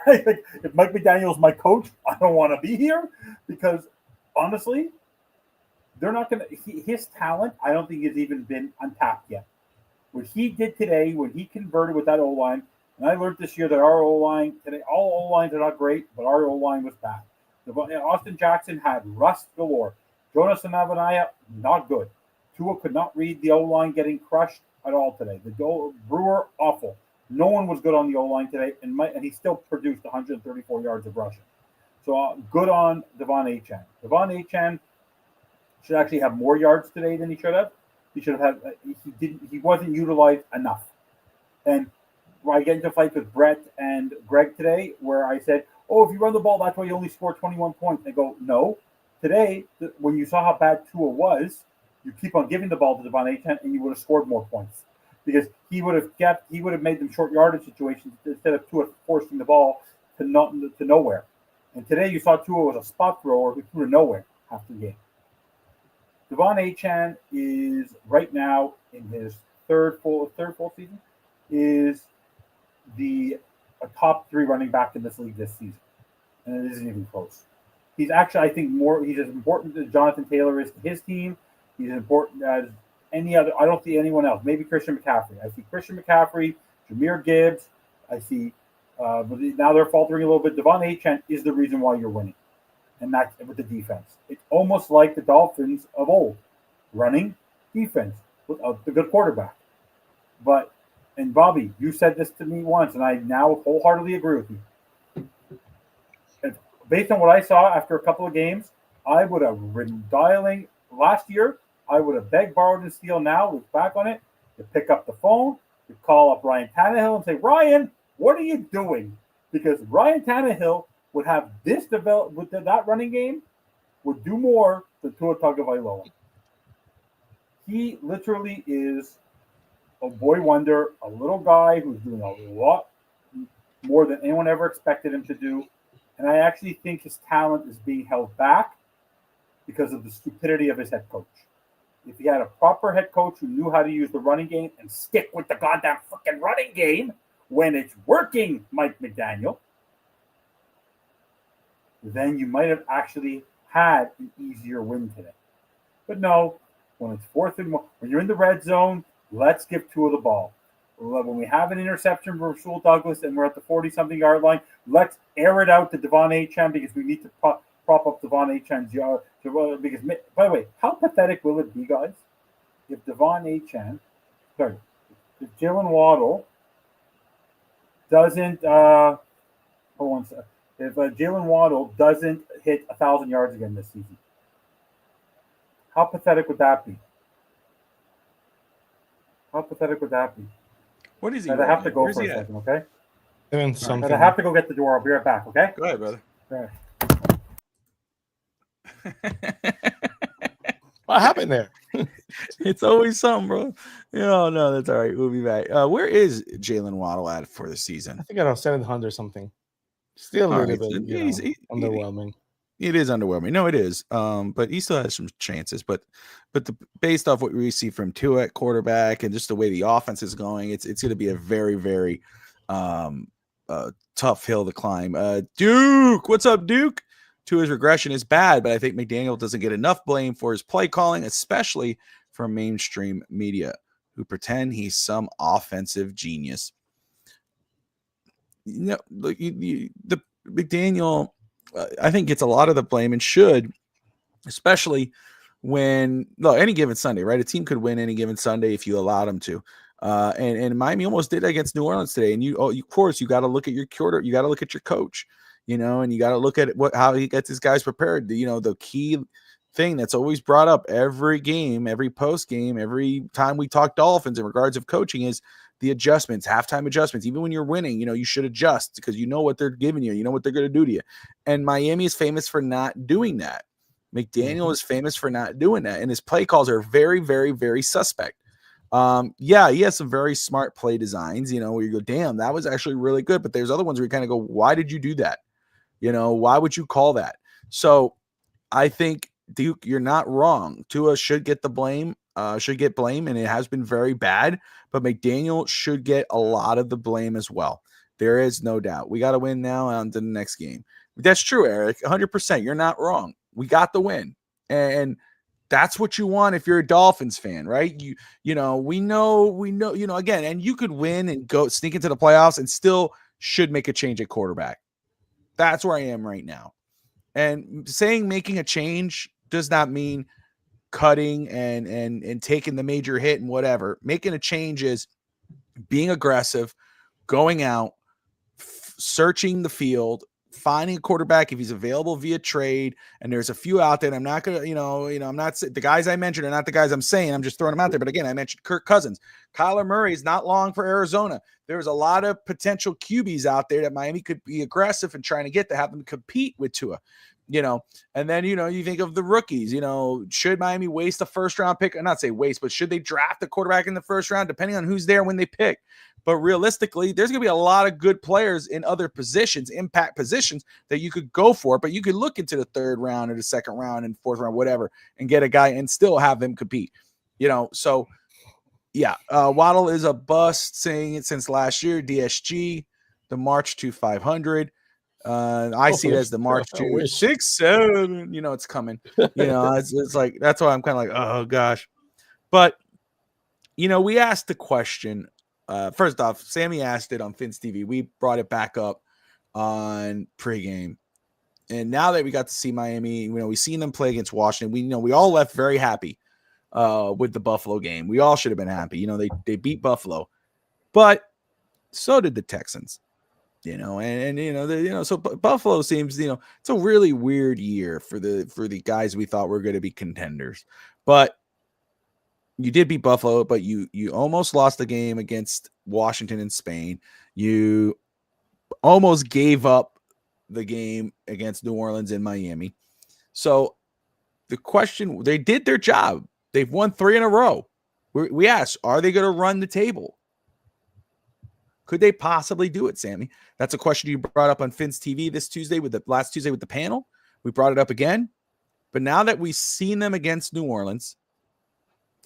If Mike McDaniel's my coach, I don't want to be here because honestly, they're not going to. His talent, I don't think has even been untapped yet. What he did today, when he converted with that O line, and I learned this year that our O line today, all O lines are not great, but our O line was bad. Austin Jackson had rust galore. Jonas and Avanaya, not good. Tua could not read the O line getting crushed at all today. The Brewer, awful. No one was good on the O-line today, and he still produced 134 yards of rushing. So good on Devon Achane. Devon Achane should actually have more yards today than he should have. He should have had. He wasn't utilized enough. And I get into fights with Brett and Greg today, where I said, "Oh, if you run the ball, that's why you only score 21 points." They go, "No." Today, when you saw how bad Tua was, you keep on giving the ball to Devon Achane, and you would have scored more points. Because he would have made them short yardage situations instead of Tua forcing the ball to nowhere. And today you saw Tua was a spot thrower who threw to nowhere half the game. Devon Achane is right now in his third full season, is a top 3 running back in this league this season, and it isn't even close. He's actually, I think, he's as important as Jonathan Taylor is to his team. He's as important as any other. I don't see anyone else. Maybe Christian McCaffrey. I see Christian McCaffrey, Jahmyr Gibbs. I see, but now they're faltering a little bit. Devon Achane is the reason why you're winning, and that's with the defense. It's almost like the Dolphins of old, running defense without the good quarterback. And Bobby, you said this to me once, and I now wholeheartedly agree with you. And based on what I saw after a couple of games, I would have been dialing last year. I would have begged, borrowed, and steal now. Look back on it. You pick up the phone. You call up Ryan Tannehill and say, "Ryan, what are you doing?" Because Ryan Tannehill would have this develop with that running game would do more than Tua Tagovailoa. He literally is a boy wonder, a little guy who's doing a lot more than anyone ever expected him to do. And I actually think his talent is being held back because of the stupidity of his head coach. If he had a proper head coach who knew how to use the running game and stick with the goddamn fucking running game when it's working, Mike McDaniel, then you might have actually had an easier win today. But no, when it's 4th and 1, when you're in the red zone, let's give Tua the ball. When we have an interception from Rasul Douglas and we're at the 40-something yard line, let's air it out to Devon Achane because we need to prop up Devon Achane's yard. Because, by the way, how pathetic will it be, guys, if if Jalen Waddle doesn't, if Jalen Waddle doesn't hit 1,000 yards again this season? How pathetic would that be? How pathetic would that be? What is he? I have to go for a second, okay? Doing something. I have to go get the door. I'll be right back, okay? Go ahead, brother. All right. What happened there? It's always something, bro. No, that's all right. We'll be back. Where is Jalen Waddle at for the season? I think around 700 something. Still a little bit underwhelming. It is underwhelming. No, it is. But he still has some chances. But based off what we see from Tua at quarterback and just the way the offense is going, it's going to be a very, very tough hill to climb. Duke, what's up, Duke? Tua's regression is bad, but I think McDaniel doesn't get enough blame for his play calling, especially from mainstream media. who pretend he's some offensive genius. You know, the McDaniel, I think, gets a lot of the blame and should, especially when any given Sunday, right? A team could win any given Sunday if you allow them to. And Miami almost did against New Orleans today. And of course, you got to look at your quarter, you got to look at your coach, and you got to look at how he gets his guys prepared. The key thing that's always brought up every game, every post game, every time we talk Dolphins in regards of coaching is the adjustments, halftime adjustments. Even when you're winning, you should adjust because you know what they're giving you, you know what they're going to do to you. And Miami is famous for not doing that. McDaniel is famous for not doing that, and his play calls are very, very, very suspect. He has some very smart play designs, where you go, damn, that was actually really good. But there's other ones where you kind of go, why did you do that? Why would you call that? So I think, Duke, you're not wrong. Tua should get the blame, and it has been very bad. But McDaniel should get a lot of the blame as well. There is no doubt. We got to win now on to the next game. That's true, Eric. 100%. You're not wrong. We got the win. And that's what you want if you're a Dolphins fan, right? We know, again, and you could win and go sneak into the playoffs and still should make a change at quarterback. That's where I am right now. And saying making a change does not mean cutting and taking the major hit and whatever. Making a change is being aggressive, going out, searching the field, finding a quarterback if he's available via trade. And there's a few out there. And I'm not going to, I'm not the guys I mentioned are not the guys I'm saying. I'm just throwing them out there. But again, I mentioned Kirk Cousins. Kyler Murray is not long for Arizona. There's a lot of potential QBs out there that Miami could be aggressive and trying to get to have them compete with Tua. And then, you think of the rookies, should Miami waste a first round pick? Not say waste, but should they draft a quarterback in the first round, depending on who's there when they pick? But realistically, there's going to be a lot of good players in other positions, impact positions that you could go for, but you could look into the third round or the second round and fourth round, whatever, and get a guy and still have them compete, So yeah, Waddle is a bust, saying it since last year, DSG, the March to 500. I see it as the March to 6-7. It's coming. It's like, that's why I'm kind of like, oh gosh. But we asked the question. First off, Sammy asked it on Fins TV. We brought it back up on pregame, and now that we got to see Miami, we seen them play against Washington. We all left very happy with the Buffalo game. We all should have been happy. They beat Buffalo, but so did the Texans. So Buffalo seems, it's a really weird year for the guys we thought were going to be contenders. But you did beat Buffalo, but you almost lost the game against Washington and Spain. You almost gave up the game against New Orleans and Miami. So the question, they did their job. They've won 3 in a row. We asked, are they going to run the table? Could they possibly do it, Sammy? That's a question you brought up on Fins TV last Tuesday with the panel. We brought it up again. But now that we've seen them against New Orleans,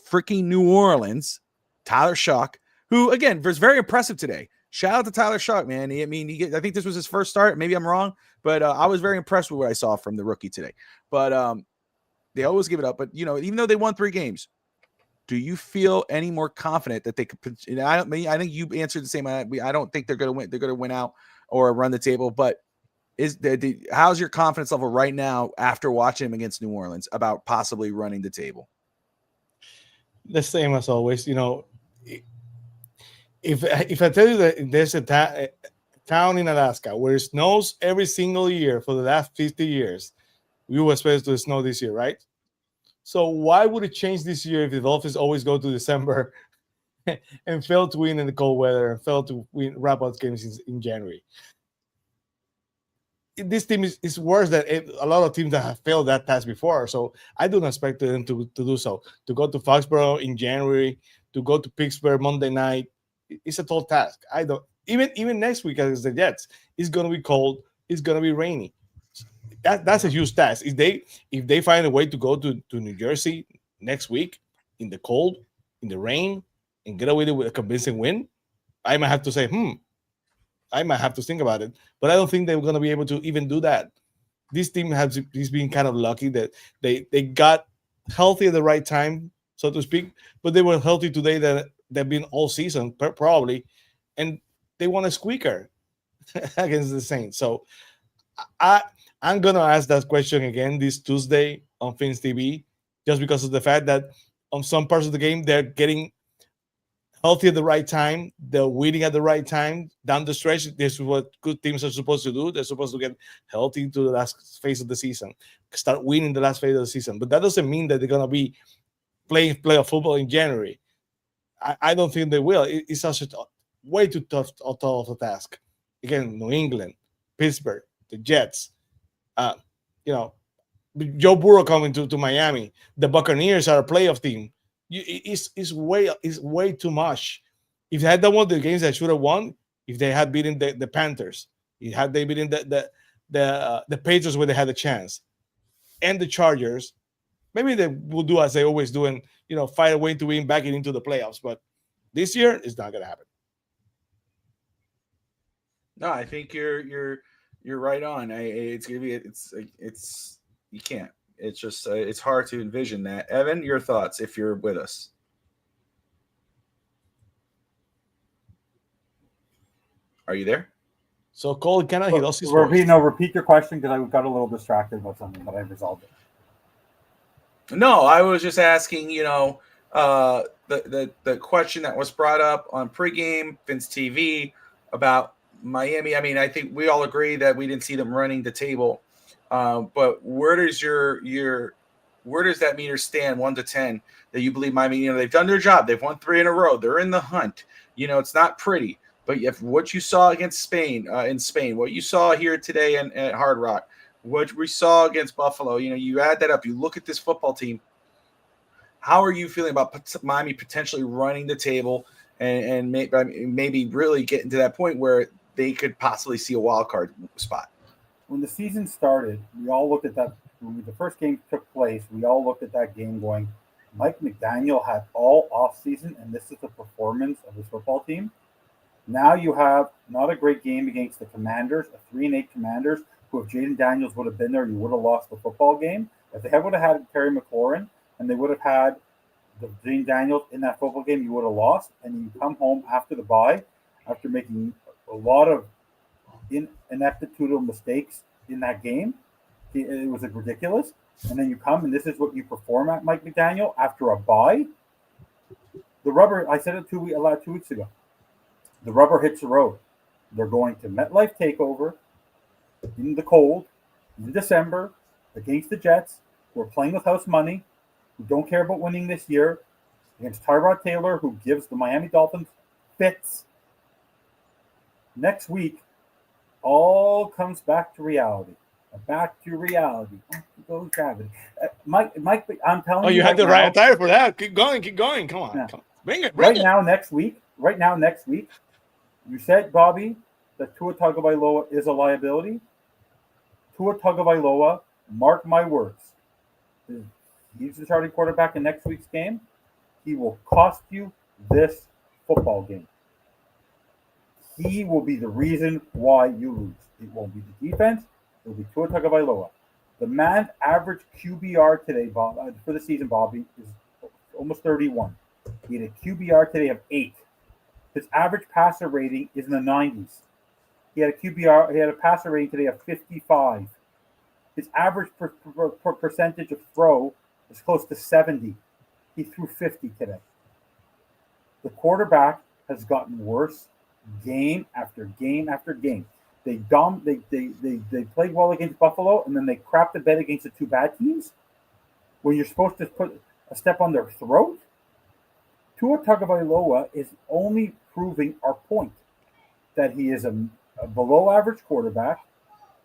freaking New Orleans, Tyler Shock, who, again, was very impressive today. Shout out to Tyler Shock, man. I think this was his first start. Maybe I'm wrong, but I was very impressed with what I saw from the rookie today. But they always give it up. But, even though they won 3 games, do you feel any more confident that they could? I think you answered the same. I don't think they're going to win. They're going to win out or run the table. But how's your confidence level right now after watching them against New Orleans about possibly running the table? The same as always. If I tell you that there's a town in Alaska where it snows every single year for the last 50 years, we were supposed to snow this year, right? So why would it change this year if the Dolphins always go to December and fail to win in the cold weather and fail to wrap up games in January? This team is worse than a lot of teams that have failed that task before. So I don't expect them to do so. To go to Foxborough in January, to go to Pittsburgh Monday night, it's a tall task. I don't even next week against the Jets, it's going to be cold. It's going to be rainy. That's a huge task. If they find a way to go to New Jersey next week in the cold, in the rain, and get away with a convincing win, I might have to say, I might have to think about it. But I don't think they're going to be able to even do that. This team has been kind of lucky that they got healthy at the right time, so to speak. But they were healthy today that they've been all season probably, and they want a squeaker against the Saints. So I I'm gonna ask that question again this Tuesday on Fins TV, just because of the fact that on some parts of the game they're getting healthy at the right time, they're winning at the right time down the stretch. This is what good teams are supposed to do. They're supposed to get healthy to the last phase of the season, start winning the last phase of the season. But that doesn't mean that they're gonna be playing playoff football in January. I don't think they will. It's such a way too tough of a task. Again, New England, Pittsburgh, the Jets, uh, you know, Joe Burrow coming to Miami. The Buccaneers are a playoff team. It's way too much. If they had done one of the games that should have won, if they had beaten the Panthers, had they beaten the Patriots where they had a chance, and the Chargers, maybe they will do as they always do and fight a way to win back into the playoffs. But this year, it's not going to happen. No, I think you're right on. It's gonna be it's you can't. It's just it's hard to envision that. Evan, your thoughts if you're with us. Are you there? So Cole cannot. He lost his voice. Repeat your question because I got a little distracted about something, but I resolved it. No, I was just asking. The question that was brought up on pregame Vince TV about Miami. I mean, I think we all agree that we didn't see them running the table. But where does where does that meter stand 1 to 10 that you believe Miami, they've done their job. They've won 3 in a row. They're in the hunt. It's not pretty, but if what you saw against Spain, what you saw here today at Hard Rock, what we saw against Buffalo, you add that up, you look at this football team. How are you feeling about Miami potentially running the table and maybe really getting to that point where they could possibly see a wild card spot? When the season started, we all looked at that. When the first game took place, we all looked at that game going, Mike McDaniel had all offseason, and this is the performance of his football team. Now you have not a great game against the Commanders, a 3-8 Commanders, who if Jaden Daniels would have been there, you would have lost the football game. If they would have had Terry McLaurin and they would have had the Jaden Daniels in that football game, you would have lost. And you come home after the bye, after making a lot of ineptitude mistakes in that game. It was ridiculous. And then you come and this is what you perform at Mike McDaniel after a bye. The rubber, I said it 2 weeks ago. The rubber hits the road. They're going to MetLife Takeover in the cold in December against the Jets, who are playing with house money, who don't care about winning this year, against Tyrod Taylor, who gives the Miami Dolphins fits. Next week, all comes back to reality. Back to reality. Go gravity. Mike, I'm telling you. Oh, you had the right attire for that. Keep going. Come on. Yeah. Come on. Bring it. Now, next week, you said, Bobby, that Tua Tagovailoa is a liability. Tua Tagovailoa, mark my words. He's the starting quarterback in next week's game. He will cost you this football game. He will be the reason why you lose. It won't be the defense. It will be Tua Tagovailoa. The man's average QBR today, for the season, Bobby, is almost 31. He had a QBR today of 8. His average passer rating is in the 90s. He had a passer rating today of 55. His average percentage of throw is close to 70. He threw 50 today. The quarterback has gotten worse game after game after game. They played well against Buffalo, and then they crapped the bed against the 2 bad teams. When you're supposed to put a step on their throat, Tua Tagovailoa is only proving our point that he is a below-average quarterback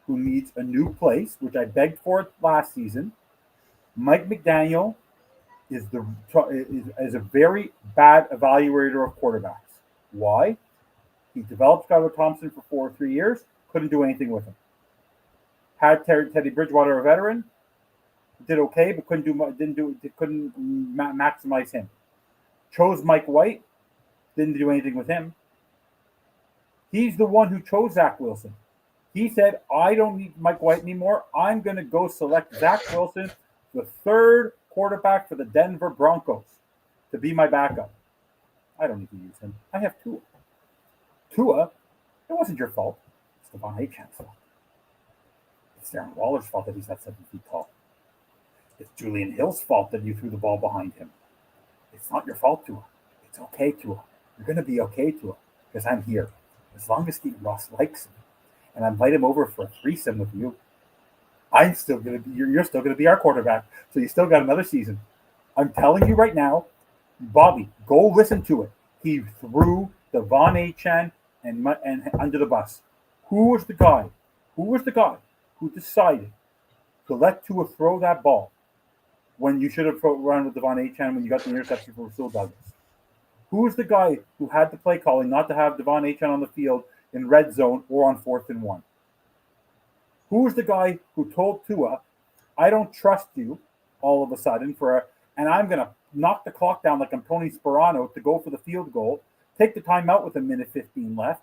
who needs a new place, which I begged for last season. Mike McDaniel is a very bad evaluator of quarterbacks. Why? He developed Skylar Thompson for 3 years, couldn't do anything with him. Had Teddy Bridgewater, a veteran, did okay, but couldn't maximize him. Chose Mike White, didn't do anything with him. He's the one who chose Zach Wilson. He said, I don't need Mike White anymore. I'm going to go select Zach Wilson, the 3rd quarterback for the Denver Broncos, to be my backup. I don't need to use him. I have Tua. Tua, it wasn't your fault. It's Devon Achane's fault. It's Darren Waller's fault that he's not 7 feet tall. It's Julian Hill's fault that you threw the ball behind him. It's not your fault, Tua. It's okay, Tua. You're going to be okay, Tua, because I'm here. As long as Steve Ross likes him, and I invite him over for a threesome with you, I'm still going to be. You're still going to be our quarterback. So you still got another season. I'm telling you right now, Bobby, go listen to it. He threw Devon Achane and under the bus. Who was the guy? Who decided to let Tua throw that ball when you should have run with Devon Achane when you got the interception for Rasul Douglas? Who was the guy who had the play calling not to have Devon Achane on the field in red zone or on 4th and 1? Who was the guy who told Tua, I don't trust you all of a sudden and I'm going to knock the clock down like I'm Tony Sperano to go for the field goal, take the timeout with 1:15 left,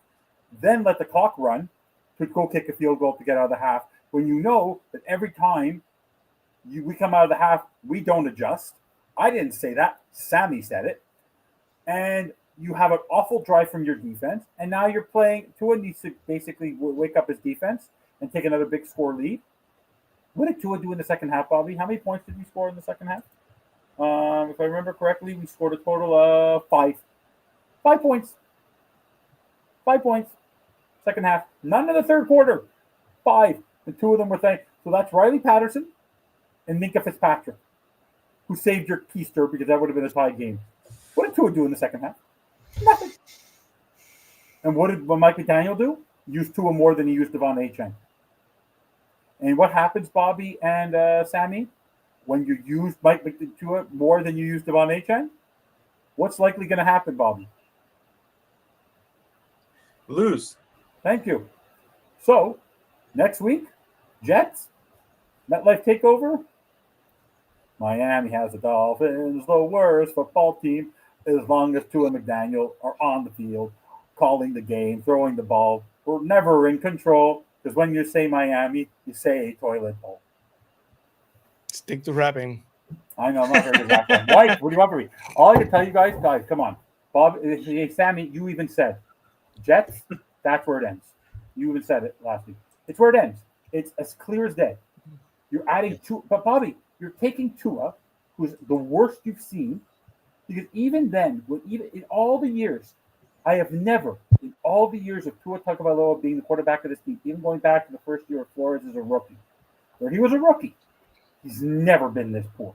then let the clock run to go kick a field goal to get out of the half, when you know that every time we come out of the half, we don't adjust. I didn't say that. Sammy said it. And you have an awful drive from your defense, and now you're playing. Tua needs to basically wake up his defense and take another big score lead. What did Tua do in the second half, Bobby? How many points did we score in the second half? If I remember correctly, we scored a total of 5. 5 points. 5 points. Second half. None in the third quarter. 5. And 2 of them were thank. So that's Riley Patterson and Minka Fitzpatrick, who saved your keister because that would have been a tie game. What did Tua do in the second half? Nothing. And what did Mike McDaniel do? Use Tua more than he used Devon Achane. And what happens, Bobby and Sammy, when you use Mike Tua more than you use Devon Achane? What's likely going to happen, Bobby? Lose. Thank you. So, next week, Jets, MetLife takeover. Miami has the Dolphins, the worst football team, as long as Tua and McDaniel are on the field, calling the game, throwing the ball. We're never in control, because when you say Miami, you say a toilet bowl. Stick to rapping. I know, I'm not very good at that. Mike, what do you want from me? All I can tell you guys, come on. Bob, Sammy, you even said, Jets, that's where it ends. You even said it last week. It's where it ends. It's as clear as day. You're adding Tua, but Bobby, you're taking Tua, who's the worst you've seen, because even then, even in all the years, I have never, in all the years of Tua Tagovailoa being the quarterback of this team, even going back to the first year of Flores as a rookie, where he was a rookie, he's never been this poor.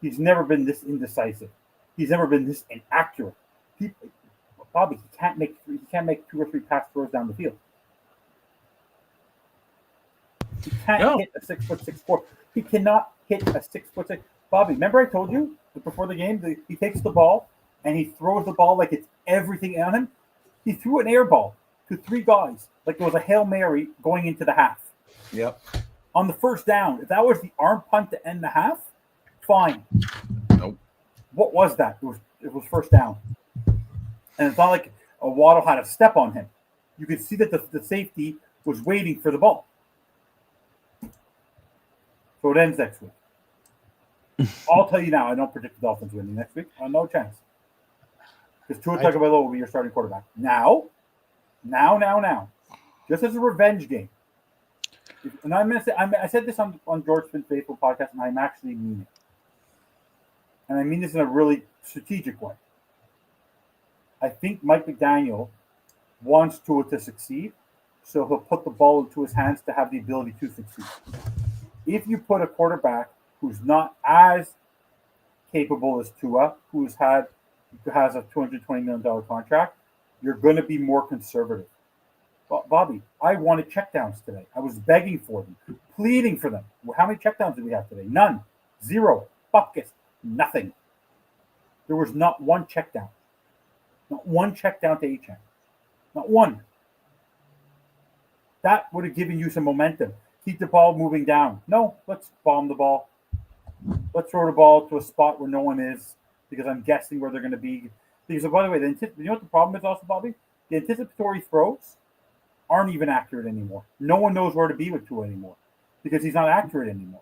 He's never been this indecisive. He's never been this inaccurate. Bobby, he can't make 2 or 3 pass throws down the field. He can't hit a 6'6" He cannot hit a 6'6". Bobby, remember I told you that before the game, he takes the ball and he throws the ball like it's everything on him. He threw an air ball to 3 guys like it was a Hail Mary going into the half. Yep. On the first down, if that was the arm punt to end the half, fine. Nope. What was that? It was first down. And it's not like a Waddle had a step on him. You could see that the safety was waiting for the ball. So it ends next week. I'll tell you now, I don't predict the Dolphins winning next week. No chance. Because Tua Tagovailoa will be your starting quarterback. Now. Just as a revenge game. And I said this on George Finn's Faithful podcast, and I'm actually mean it. And I mean this in a really strategic way. I think Mike McDaniel wants Tua to succeed, so he'll put the ball into his hands to have the ability to succeed. If you put a quarterback who's not as capable as Tua, who has a $220 million contract, you're going to be more conservative. Bobby, I wanted checkdowns today. I was begging for them, pleading for them. How many checkdowns did we have today? None. 0. Buckets. Nothing. There was not one checkdown. Not one checkdown to Achane. Not one. That would have given you some momentum. Keep the ball moving down. No, let's bomb the ball. Let's throw the ball to a spot where no one is, because I'm guessing where they're going to be. Because, by the way, you know what the problem is also, Bobby? The anticipatory throws aren't even accurate anymore. No one knows where to be with Tua anymore because he's not accurate anymore.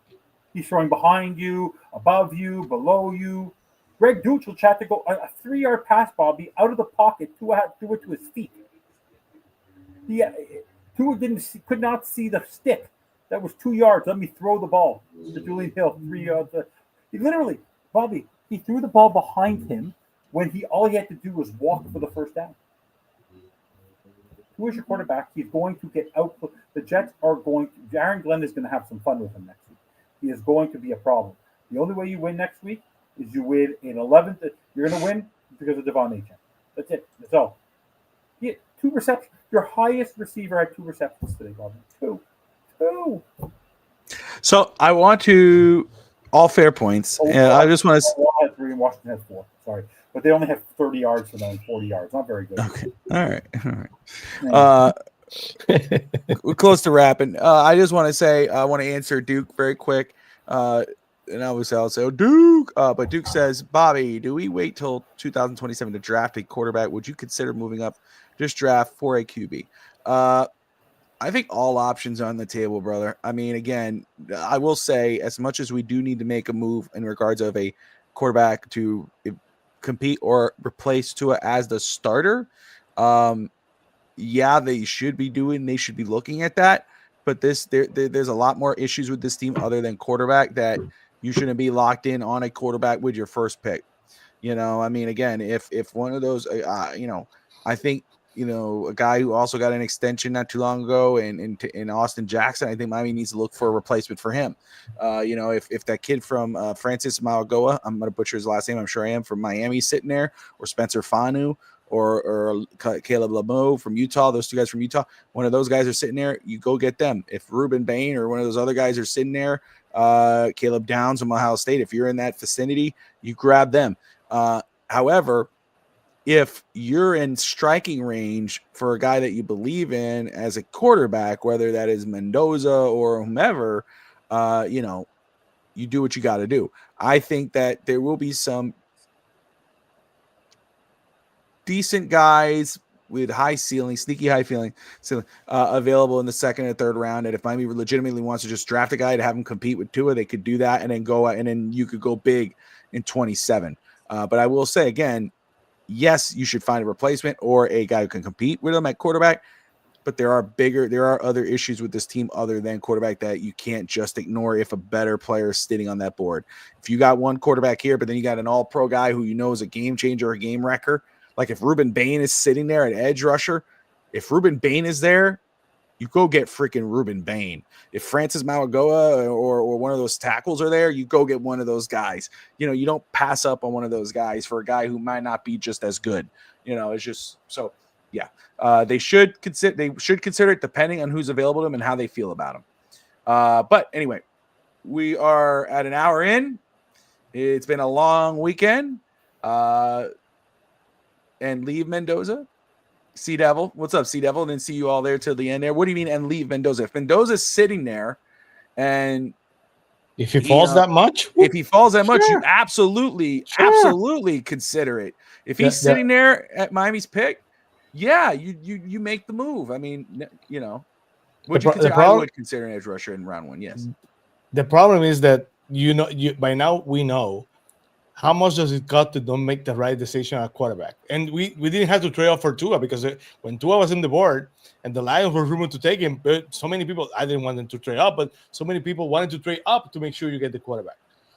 He's throwing behind you, above you, below you. Greg Dutchel tried to go a 3-yard pass, Bobby, out of the pocket, threw it to his feet. Tua could not see the stick. That was 2 yards. Let me throw the ball to Julian Hill. 3 yards. He literally, Bobby, he threw the ball behind him when all he had to do was walk for the first down. Who is your quarterback? He's going to get out. The Jets are going to, Aaron Glenn is going to have some fun with him next week. He is going to be a problem. The only way you win next week is you win in 11th. You're going to win because of Devon Achane. That's it. That's all. He had 2 receptions. Your highest receiver had 2 receptions today, Bobby. 2. So I want to all fair points. And I just want to. Had 3 and Washington has 4. Sorry, but they only have 30 yards for them, 40 yards. Not very good. Okay. All right. We're close to wrapping. I just want to say I want to answer Duke very quick. And obviously I'll say, "Oh, Duke." But Duke says, "Bobby, do we wait till 2027 to draft a quarterback? Would you consider moving up? Just draft for a QB." I think all options are on the table, brother. I mean, again, I will say, as much as we do need to make a move in regards of a quarterback to compete or replace Tua as the starter, yeah, they should be looking at that. But there's a lot more issues with this team other than quarterback, that you shouldn't be locked in on a quarterback with your first pick. I mean, again, if one of those, I think, a guy who also got an extension not too long ago in Austin Jackson, I think Miami needs to look for a replacement for him. If that kid from Francis Malagoa, I'm going to butcher his last name, I'm sure I am, from Miami sitting there, or Spencer Fanu, or Caleb Lamo from Utah, those 2 guys from Utah, one of those guys are sitting there, you go get them. If Ruben Bain or one of those other guys are sitting there, Caleb Downs from Ohio State, if you're in that vicinity, you grab them. However, if you're in striking range for a guy that you believe in as a quarterback, whether that is Mendoza or whomever, you do what you got to do. I think that there will be some decent guys with sneaky high ceiling, available in the 2nd and 3rd round. And if Miami legitimately wants to just draft a guy to have him compete with Tua, they could do that, and then you could go big in 27. But I will say again, yes, you should find a replacement or a guy who can compete with him at quarterback. But there are other issues with this team other than quarterback that you can't just ignore if a better player is sitting on that board. If you got one quarterback here, but then you got an all-pro guy who is a game changer or a game wrecker, like if Ruben Bain is sitting there at edge rusher, if Ruben Bain is there, you go get freaking Ruben Bain. If Francis Malagoa or one of those tackles are there, you go get one of those guys. You don't pass up on one of those guys for a guy who might not be just as good. It's just so. Yeah, they should consider it depending on who's available to them and how they feel about them. But anyway, we are at an hour in. It's been a long weekend. And leave Mendoza. Sea Devil. What's up, Sea Devil? And then see you all there till the end there. What do you mean and leave Mendoza? If Mendoza's sitting there and if he falls that much, you absolutely consider it. If he's sitting there at Miami's pick, yeah, you make the move. I mean, would you consider? I would consider an edge rusher in round 1. Yes. The problem is that by now we know how much does it cost to don't make the right decision at quarterback, and we didn't have to trade off for Tua because when Tua was on the board and the Lions were rumored to take him, but so many people, I didn't want them to trade up, but so many people wanted to trade up to make sure you get the quarterback.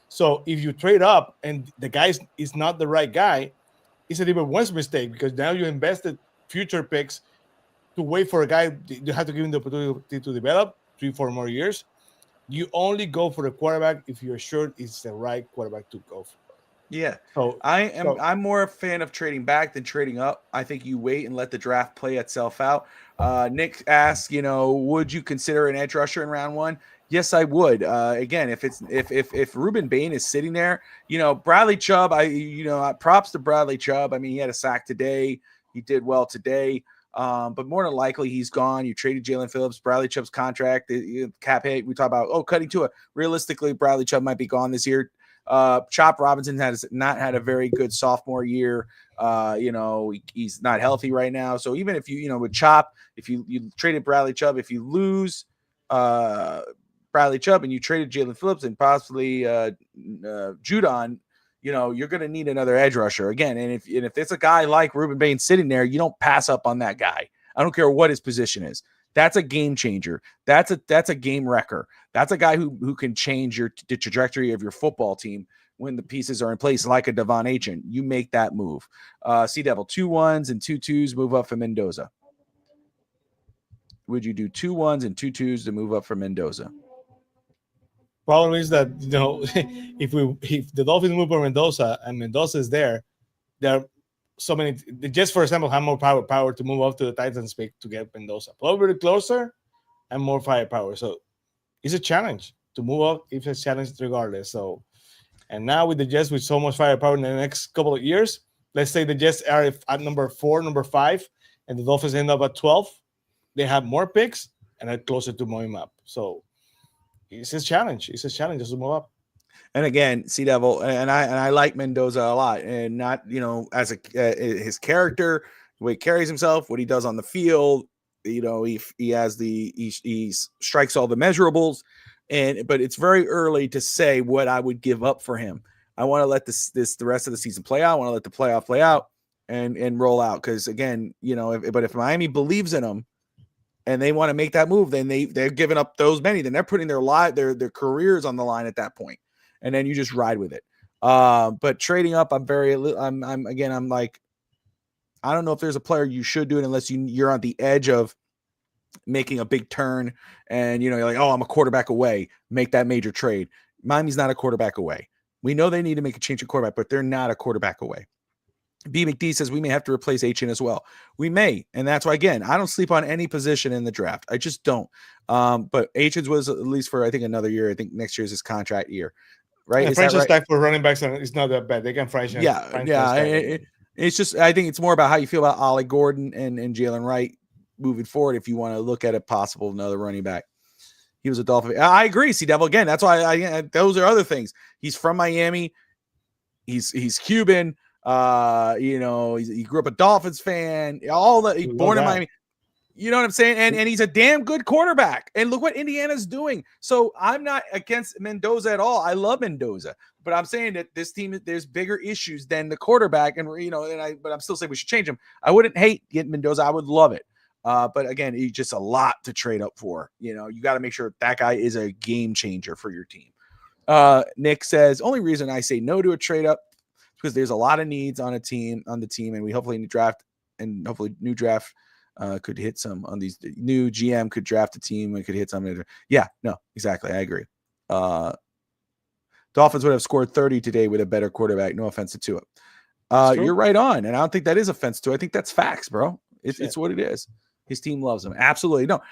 So if you trade up and the guy is not the right guy, it's a even worse mistake because now you invested future picks to wait for a guy. You have to give him the opportunity to develop 3-4 more years. You only go for the quarterback if you're sure it's the right quarterback to go for. Yeah. I'm more a fan of trading back than trading up. I think you wait and let the draft play itself out. Nick asks, would you consider an edge rusher in round 1? Yes, I would. Again, if Ruben Bain is sitting there, Bradley Chubb, props to Bradley Chubb. I mean, he had a sack today. He did well today. But more than likely he's gone. You traded Jalen Phillips, Bradley Chubb's contract, the cap hit. We talk about, cutting to realistically, Bradley Chubb might be gone this year. Chop Robinson has not had a very good sophomore year. He's not healthy right now. So even if with Chop, if you traded Bradley Chubb, if you lose Bradley Chubb and you traded Jalen Phillips and possibly Judon, you're going to need another edge rusher again. And if there's a guy like Ruben Bain sitting there, you don't pass up on that guy. I don't care what his position is. That's a game changer. That's a game wrecker. That's a guy who can change the trajectory of your football team when the pieces are in place, like a Devon Achane. You make that move. Sea Devil, 2 1s and 2 2s move up for Mendoza. Would you do 2 1s and 2 2s to move up for Mendoza? Problem is that if the Dolphins move for Mendoza and Mendoza is there are so many. Just for example, have more power to move up to the Titans pick to get Mendoza probably closer and more firepower. So it's a challenge to move up. It's a challenge regardless. So, and now with the Jets with so much firepower in the next couple of years, let's say the Jets are at number 4, number 5, and the Dolphins end up at 12. They have more picks and are closer to moving up. So it's a challenge. It's a challenge just to move up. And again, Sea Devil, and I like Mendoza a lot, and not as his character, the way he carries himself, what he does on the field. He has he strikes all the measurables, but it's very early to say what I would give up for him. I want to let the rest of the season play out. I want to let the playoff play out and roll out, because again, if Miami believes in him and they want to make that move, then they're giving up those many. Then they're putting their careers on the line at that point, and then you just ride with it. But trading up, I'm like, I don't know if there's a player you should do it unless you're on the edge of making a big turn, and you're like, oh, I'm a quarterback away. Make that major trade. Miami's not a quarterback away. We know they need to make a change of quarterback, but they're not a quarterback away. B. McD says we may have to replace Achane as well. We may, and that's why, again, I don't sleep on any position in the draft. I just don't. But Achane's was at least for, I think, another year. I think next year is his contract year, right? And franchise tag for running backs is not that bad. They can franchise. It's just, I think it's more about how you feel about Ollie Gordon and Jalen Wright moving forward. If you want to look at a possible another running back, he was a Dolphin. I agree, Sea Devil. Again, that's why those are other things. He's from Miami. He's Cuban. He grew up a Dolphins fan. All that, he's born in Miami. You know what I'm saying? And he's a damn good quarterback. And look what Indiana's doing. So I'm not against Mendoza at all. I love Mendoza, but I'm saying that this team, there's bigger issues than the quarterback. And but I'm still saying we should change him. I wouldn't hate getting Mendoza. I would love it. But again, he's just a lot to trade up for. You got to make sure that guy is a game changer for your team. Nick says, only reason I say no to a trade up because there's a lot of needs on the team, and we hopefully new draft could hit some on these. New GM could draft a team and could hit some. Yeah, no, exactly. I agree. Dolphins would have scored 30 today with a better quarterback. No offense to it. You're right on, and I don't think that is offense to. I think that's facts, bro. It's what it is. His team loves him. Absolutely. No.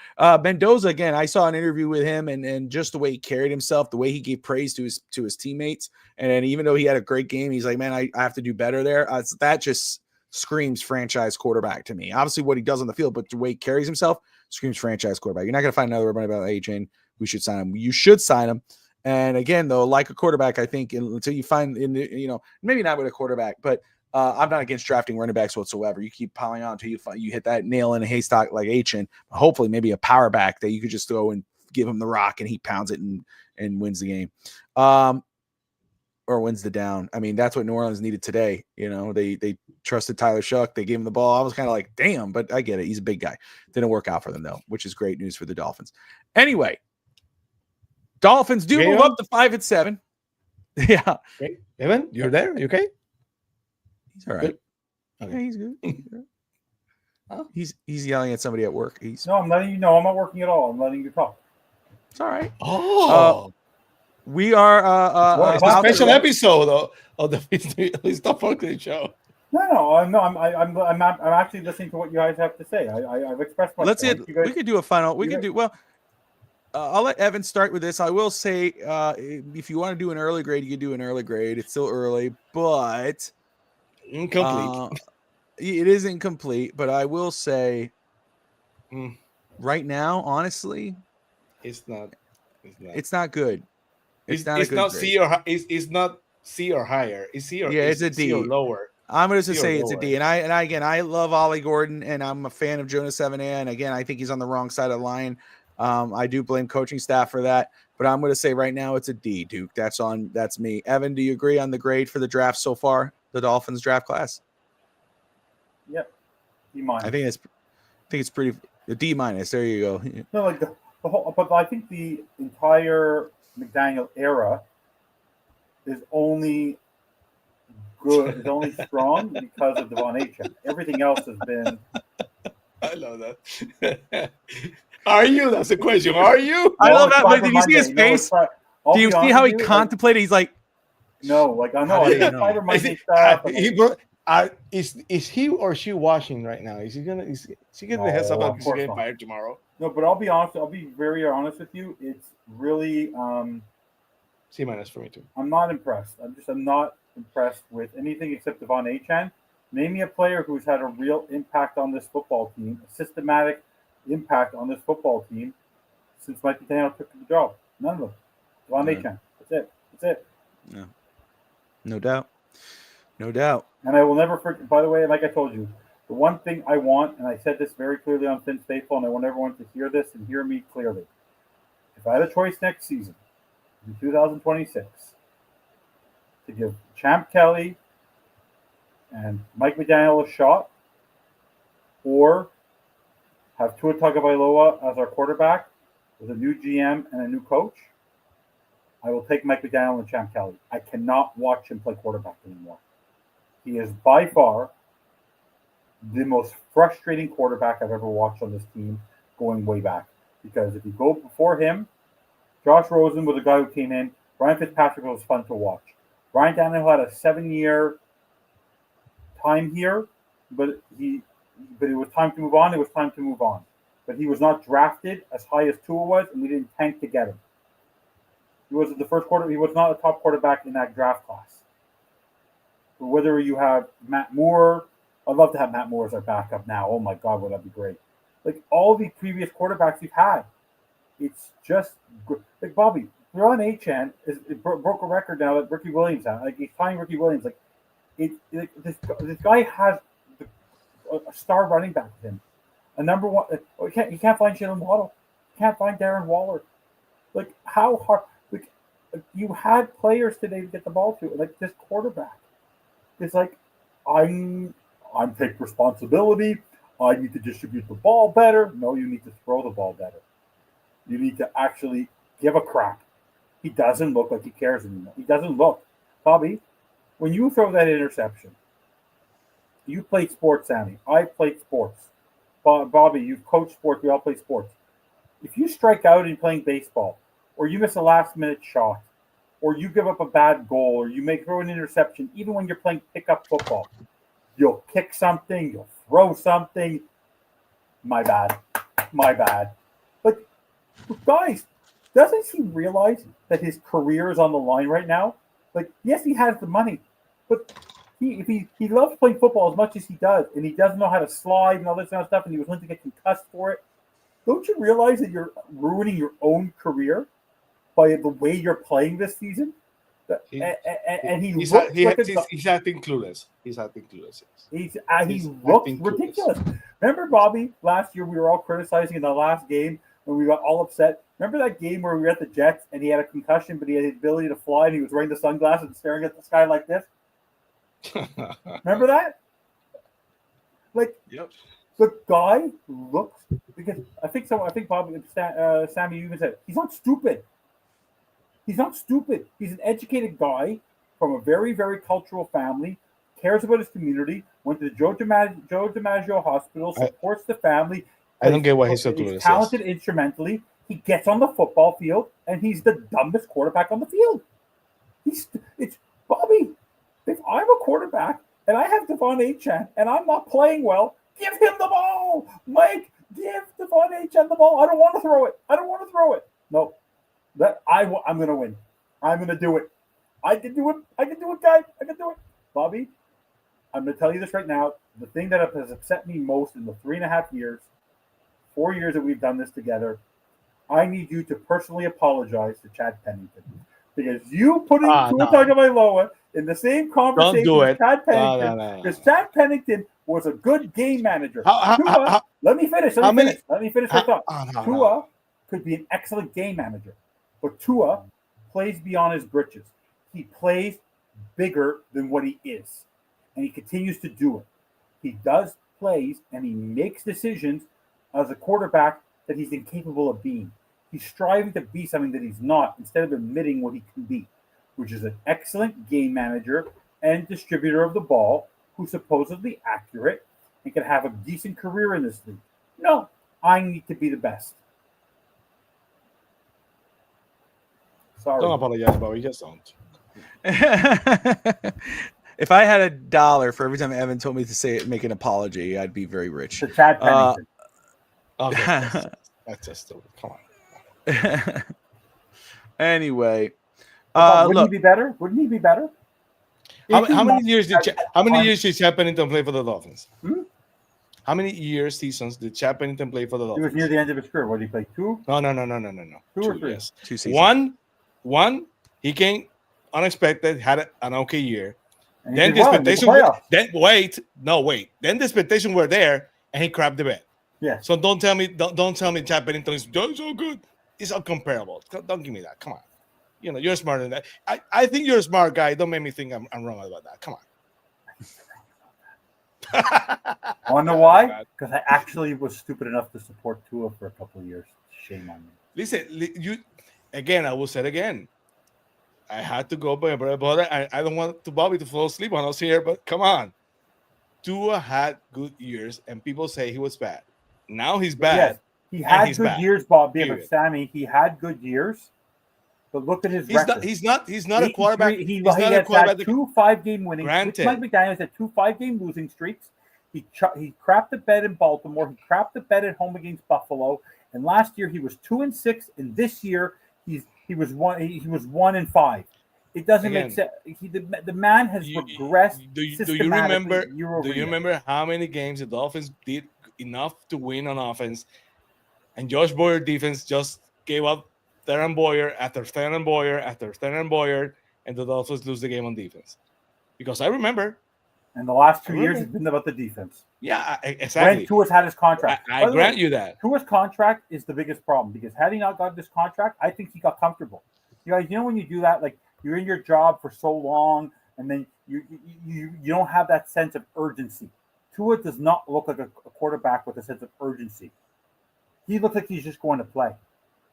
Mendoza, again, I saw an interview with him and just the way he carried himself, the way he gave praise to his teammates. And even though he had a great game, he's like, man, I have to do better there. That just screams franchise quarterback to me. Obviously what he does on the field, but the way he carries himself screams franchise quarterback. You're not going to find another running about Achane who should sign him. You should sign him. And again, though, like a quarterback, I think until you find, maybe not with a quarterback, but I'm not against drafting running backs whatsoever. You keep piling on until you hit that nail in a haystack like Achane. Hopefully, maybe a power back that you could just throw and give him the rock and he pounds it and wins the game, or wins the down. I mean, that's what New Orleans needed today. They trusted Tyler Shuck. They gave him the ball. I was kind of like, damn, but I get it. He's a big guy. Didn't work out for them though, which is great news for the Dolphins. Anyway, Dolphins do move up to 5-7. Yeah, okay. Evan, you're there. You okay? He's all right. Good. Okay. Yeah, he's good. He's yelling at somebody at work. No, I'm letting you know. I'm not working at all. I'm letting you talk. It's all right. Oh, we are it's a special episode of the Stop Fucking Show. No, I'm actually listening to what you guys have to say. I've expressed myself. We could do a final. I'll let Evan start with this. I will say, if you want to do an early grade, you can do an early grade. It's still early, but incomplete. It is incomplete, but I will say, right now, honestly, it's not good. It's not C or it's not C or higher. It's C or it's a D or lower. I'm going to say it's a D. And I love Ollie Gordon, and I'm a fan of Jonah 7A. And again, I think he's on the wrong side of the line. I do blame coaching staff for that, but I'm going to say right now it's a D, Duke. That's me. Evan, do you agree on the grade for the draft so far? The Dolphins draft class? Yep. D minus. I think it's pretty a D minus. There you go. No, like the whole, but I think the entire McDaniel era is only good, is only strong because of Devon Achane. Everything else has been. I love that. Are you? That's the question. Are you? I love that. Cyber Did you see his Monday. face? I'll Do you be see honest how he with you, contemplated? He's like, no, like I know. How I do you think know? Cyber Monday stuff. Is he or she washing right now? Is he getting the heads up No, that of he's course getting not. fired tomorrow? No, but I'll be honest. I'll be very honest with you. It's really. C minus for me too. I'm not impressed. I'm not impressed with anything except Devon Achane. Name me a player who's had a real impact on this football team, a systematic impact on this football team since Mike McDaniel took the job. None of them. Devon Achane. That's it. no doubt. And I will never forget. By the way, like I told you, the one thing I want, and I said this very clearly on Finn's Faithful, and I want everyone to hear this and hear me clearly. If I had a choice next season, in 2026, to give Champ Kelly and Mike McDaniel a shot, or have Tua Tagovailoa as our quarterback with a new GM and a new coach, I will take Mike McDaniel and Champ Kelly. I cannot watch him play quarterback anymore. He is by far the most frustrating quarterback I've ever watched on this team going way back. Because if you go before him, Josh Rosen was a guy who came in. Ryan Fitzpatrick was fun to watch. Ryan Tannehill had a 7-year time here, but it was time to move on. It was time to move on. But he was not drafted as high as Tua was, and we didn't tank to get him. He was the first quarter. He was not a top quarterback in that draft class. But whether you have Matt Moore, I'd love to have Matt Moore as our backup now. Oh my God, would that be great? Like all the previous quarterbacks we've had, it's just like Bobby. Ron Achane broke a record now that Ricky Williams had. Like he's tying Ricky Williams. This guy has a star running back with him. A number one. He can't find Jalen Waddle. He can't find Darren Waller. Like how hard? Like you had players today to get the ball to. Like this quarterback. It's like I'm take responsibility. I need to distribute the ball better. No, you need to throw the ball better. You need to actually give a crap. He doesn't look like he cares anymore. He doesn't look. Bobby, when you throw that interception, you played sports, Sammy. I played sports. Bobby, you've coached sports. We all play sports. If you strike out in playing baseball, or you miss a last-minute shot, or you give up a bad goal, or you may throw an interception, even when you're playing pickup football, you'll kick something, you'll throw something. My bad. But guys, doesn't he realize that his career is on the line right now? Like, yes, he has the money, but he loves playing football as much as he does, and he doesn't know how to slide and all this kind of stuff, and he was willing to get concussed for it. Don't you realize that you're ruining your own career by the way you're playing this season? He's acting clueless. He's acting clueless. He looks ridiculous. Remember, Bobby, last year we were all criticizing in the last game when we got all upset. Remember that game where we were at the Jets and he had a concussion, but he had the ability to fly and he was wearing the sunglasses and staring at the sky like this? Remember that? Like, yep. The guy looks, because I think Bobby, Sammy, you even said he's not stupid. He's not stupid. He's an educated guy from a very, very cultural family, cares about his community, went to the Joe DiMaggio Hospital, supports the family. I don't get why he's so clueless. He's talented instrumentally. He gets on the football field, and he's the dumbest quarterback on the field. It's Bobby. If I'm a quarterback and I have Devon Achane and I'm not playing well, give him the ball. Mike, give Devon Achane the ball. I don't want to throw it. No. I'm going to win. I'm going to do it. I can do it, guys. I can do it. Bobby, I'm going to tell you this right now. The thing that has upset me most in the 4 years that we've done this together, I need you to personally apologize to Chad Pennington. Because you putting Tua Tagovailoa in the same conversation with Chad Pennington, because Chad Pennington was a good game manager. Let me finish my thought. Tua could be an excellent game manager, but Tua plays beyond his britches. He plays bigger than what he is, and he continues to do it. He does plays and he makes decisions as a quarterback that he's incapable of being. He's striving to be something that he's not instead of admitting what he can be, which is an excellent game manager and distributor of the ball who's supposedly accurate and can have a decent career in this league. No, I need to be the best. Sorry. Don't apologize, but we just don't. If I had $1 for every time Evan told me to say it, make an apology, I'd be very rich. To Chad Pennington. Okay, that's just stupid. Come on. Anyway, Wouldn't look, he be better? Wouldn't he be better? How many years did Chad Pennington play for the Dolphins? Hmm? How many seasons did Chad Pennington play for the He Dolphins? was near the end of his career. What did he play? 2? No. 2 or 3? Yes. 2 seasons. One. He came unexpected, had an okay year. And Then he the did well in the expectation. playoffs. Wait. Then the expectation were there, and he crapped the bed. Yes. So don't tell me Chad Pennington is so good. It's uncomparable. Don't give me that. Come on. You know, you're smarter than that. I think you're a smart guy. Don't make me think I'm wrong about that. Come on. Want to know why? Because I actually was stupid enough to support Tua for a couple of years. Shame on me. Listen, I will say it again. I had to go, but I don't want Bobby to fall asleep on us here, but come on. Tua had good years, and people say he was bad. Now he's bad. Yes, he had good years, Bobby. But Sammy, he had good years. But look at his record. He's not a quarterback. He has had 2 5-game winning streaks. Granted. Mike McDaniels had 2 5-game losing streaks. He crapped the bed in Baltimore. He crapped the bed at home against Buffalo. And last year he was 2-6. And this year he was 1-5. It doesn't make sense. The man has regressed. Do you remember how many games the Dolphins did enough to win on offense, and Josh Boyer defense just gave up third and Boyer after third and Boyer after third and Boyer, and the Dolphins lose the game on defense? Because I remember. And the last 2 years has been about the defense. Yeah, exactly. When Tua's had his contract. I grant you that. Tua's contract is the biggest problem because had he not got this contract, I think he got comfortable. You guys, you know when you do that, like you're in your job for so long, and then you don't have that sense of urgency. Tua does not look like a quarterback with a sense of urgency. He looks like he's just going to play.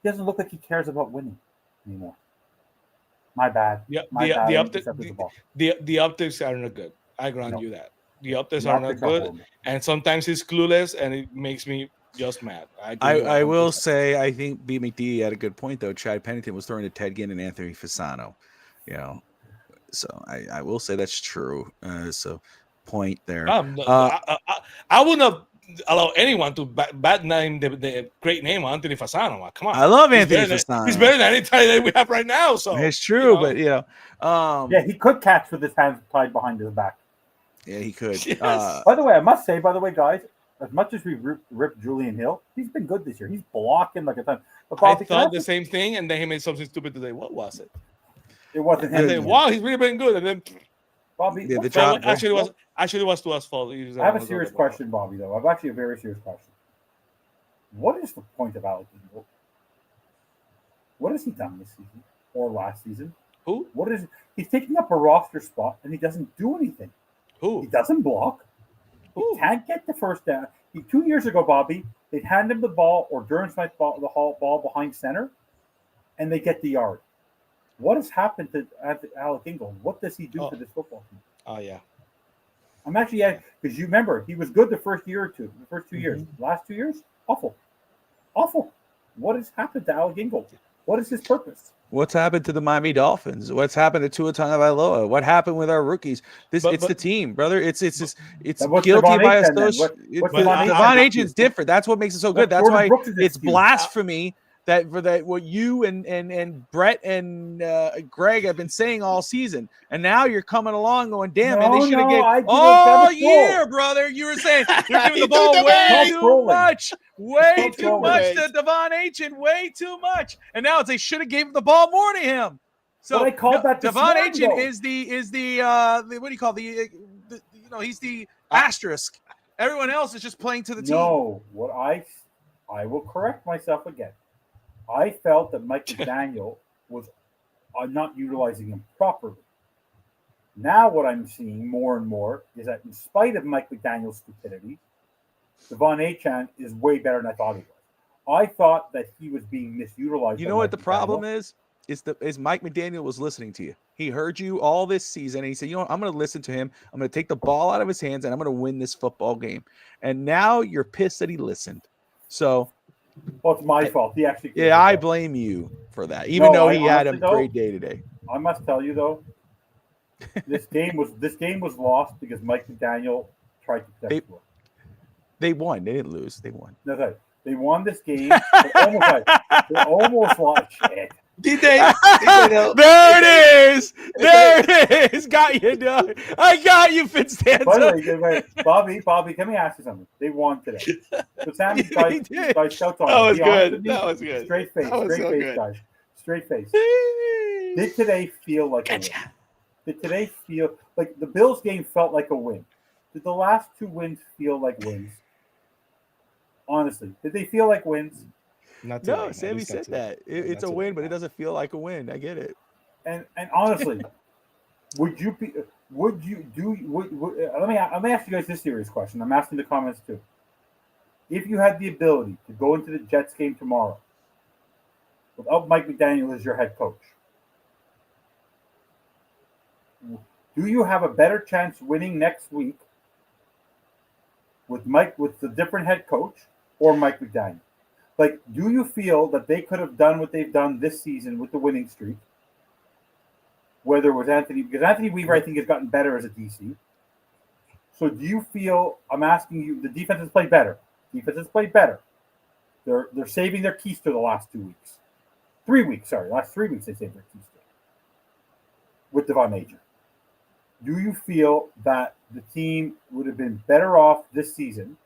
He doesn't look like he cares about winning anymore. My bad. Yeah, the optics are not good. I grant you that. The optics are not good, and sometimes he's clueless, and it makes me just mad. I will say, I think B. McD had a good point though. Chad Pennington was throwing to Ted Ginn and Anthony Fasano, so I will say that's true. So point there. I wouldn't have allowed anyone to bad name the great name Anthony Fasano. Come on, I love Anthony Fasano. He's better than any tight end we have right now. So it's true, but yeah, he could catch with his hands tied behind his back. Yeah, he could. Yes. By the way, I must say, guys, as much as we ripped Julian Hill, he's been good this year. He's blocking like a ton. But Bobby, I thought the same thing, and then he made something stupid today. What was it? It wasn't him. And then, wow, he's really been good. And then Bobby, the job actually was to us fault. I have a serious question, Bobby. Though I've actually a very serious question. What is the point of Alex? What has he done this season or last season? Who? What is? He's taking up a roster spot and he doesn't do anything. Who? He doesn't block. He can't get the first down. 2 years ago, Bobby, they'd hand him the ball or Durham Smith the ball behind center, and they get the yard. What has happened to Alec Ingold? What does he do for this football team? Oh, yeah. I'm actually because you remember he was good the first year or two, the first 2 years. Last 2 years, awful. What has happened to Alec Ingold? What is his purpose? What's happened to the Miami Dolphins? What's happened to Tua Tagovailoa? What happened with our rookies? It's the team, brother. It's guilty by association. Devon Achane's different. That's what makes it so good. That's why it's blasphemy that what you and Brett and Greg have been saying all season, and now you're coming along going, damn, man, they should have given all year, brother. You were saying you're giving the ball way too much to Devon Achane, way too much, and now they should have given the ball more to him. So I called that Devon Achane is the what do you call he's the asterisk. Everyone else is just playing to the team. No, what I will correct myself again. I felt that Mike McDaniel was not utilizing him properly. Now, what I'm seeing more and more is that in spite of Mike McDaniel's stupidity, Devon Achane is way better than I thought he was. I thought that he was being misutilized. You by know what Mike the problem McDaniel. is Mike McDaniel was listening to you. He heard you all this season, and he said, "You know what? I'm going to listen to him. I'm going to take the ball out of his hands, and I'm going to win this football game." And now you're pissed that he listened. So, Well, it's my fault. He actually. yeah, I blame you for that, even though he had a great day today. I must tell you though, this game was lost because Mike McDaniel tried to protect Tua. They won. They didn't lose. They won. No, sorry. They won this game. They almost lost. Shit. Did they? There it is. There it is. Got you, Doug. I got you, Fitzstanza. By the way, Bobby, let me ask you something. They won today. So Sammy guys shouts on. That was good. That was good. Straight face, guys. Straight face. Did today feel like a win? Did today feel like the Bills game felt like a win? Did the last two wins feel like wins? Honestly, did they feel like wins? No, Sammy said that. It's a win, but it doesn't feel like a win. I get it. And honestly, let me ask you guys this serious question. I'm asking the comments too. If you had the ability to go into the Jets game tomorrow without Mike McDaniel as your head coach, do you have a better chance winning next week with the different head coach or Mike McDaniel? Like, do you feel that they could have done what they've done this season with the winning streak? Whether it was because Anthony Weaver, I think, has gotten better as a DC. So do you feel, I'm asking you, the defense has played better. They're saving their keister the last 2 weeks. 3 weeks, sorry. Last 3 weeks they saved their keister with Devon Achane. Do you feel that the team would have been better off this season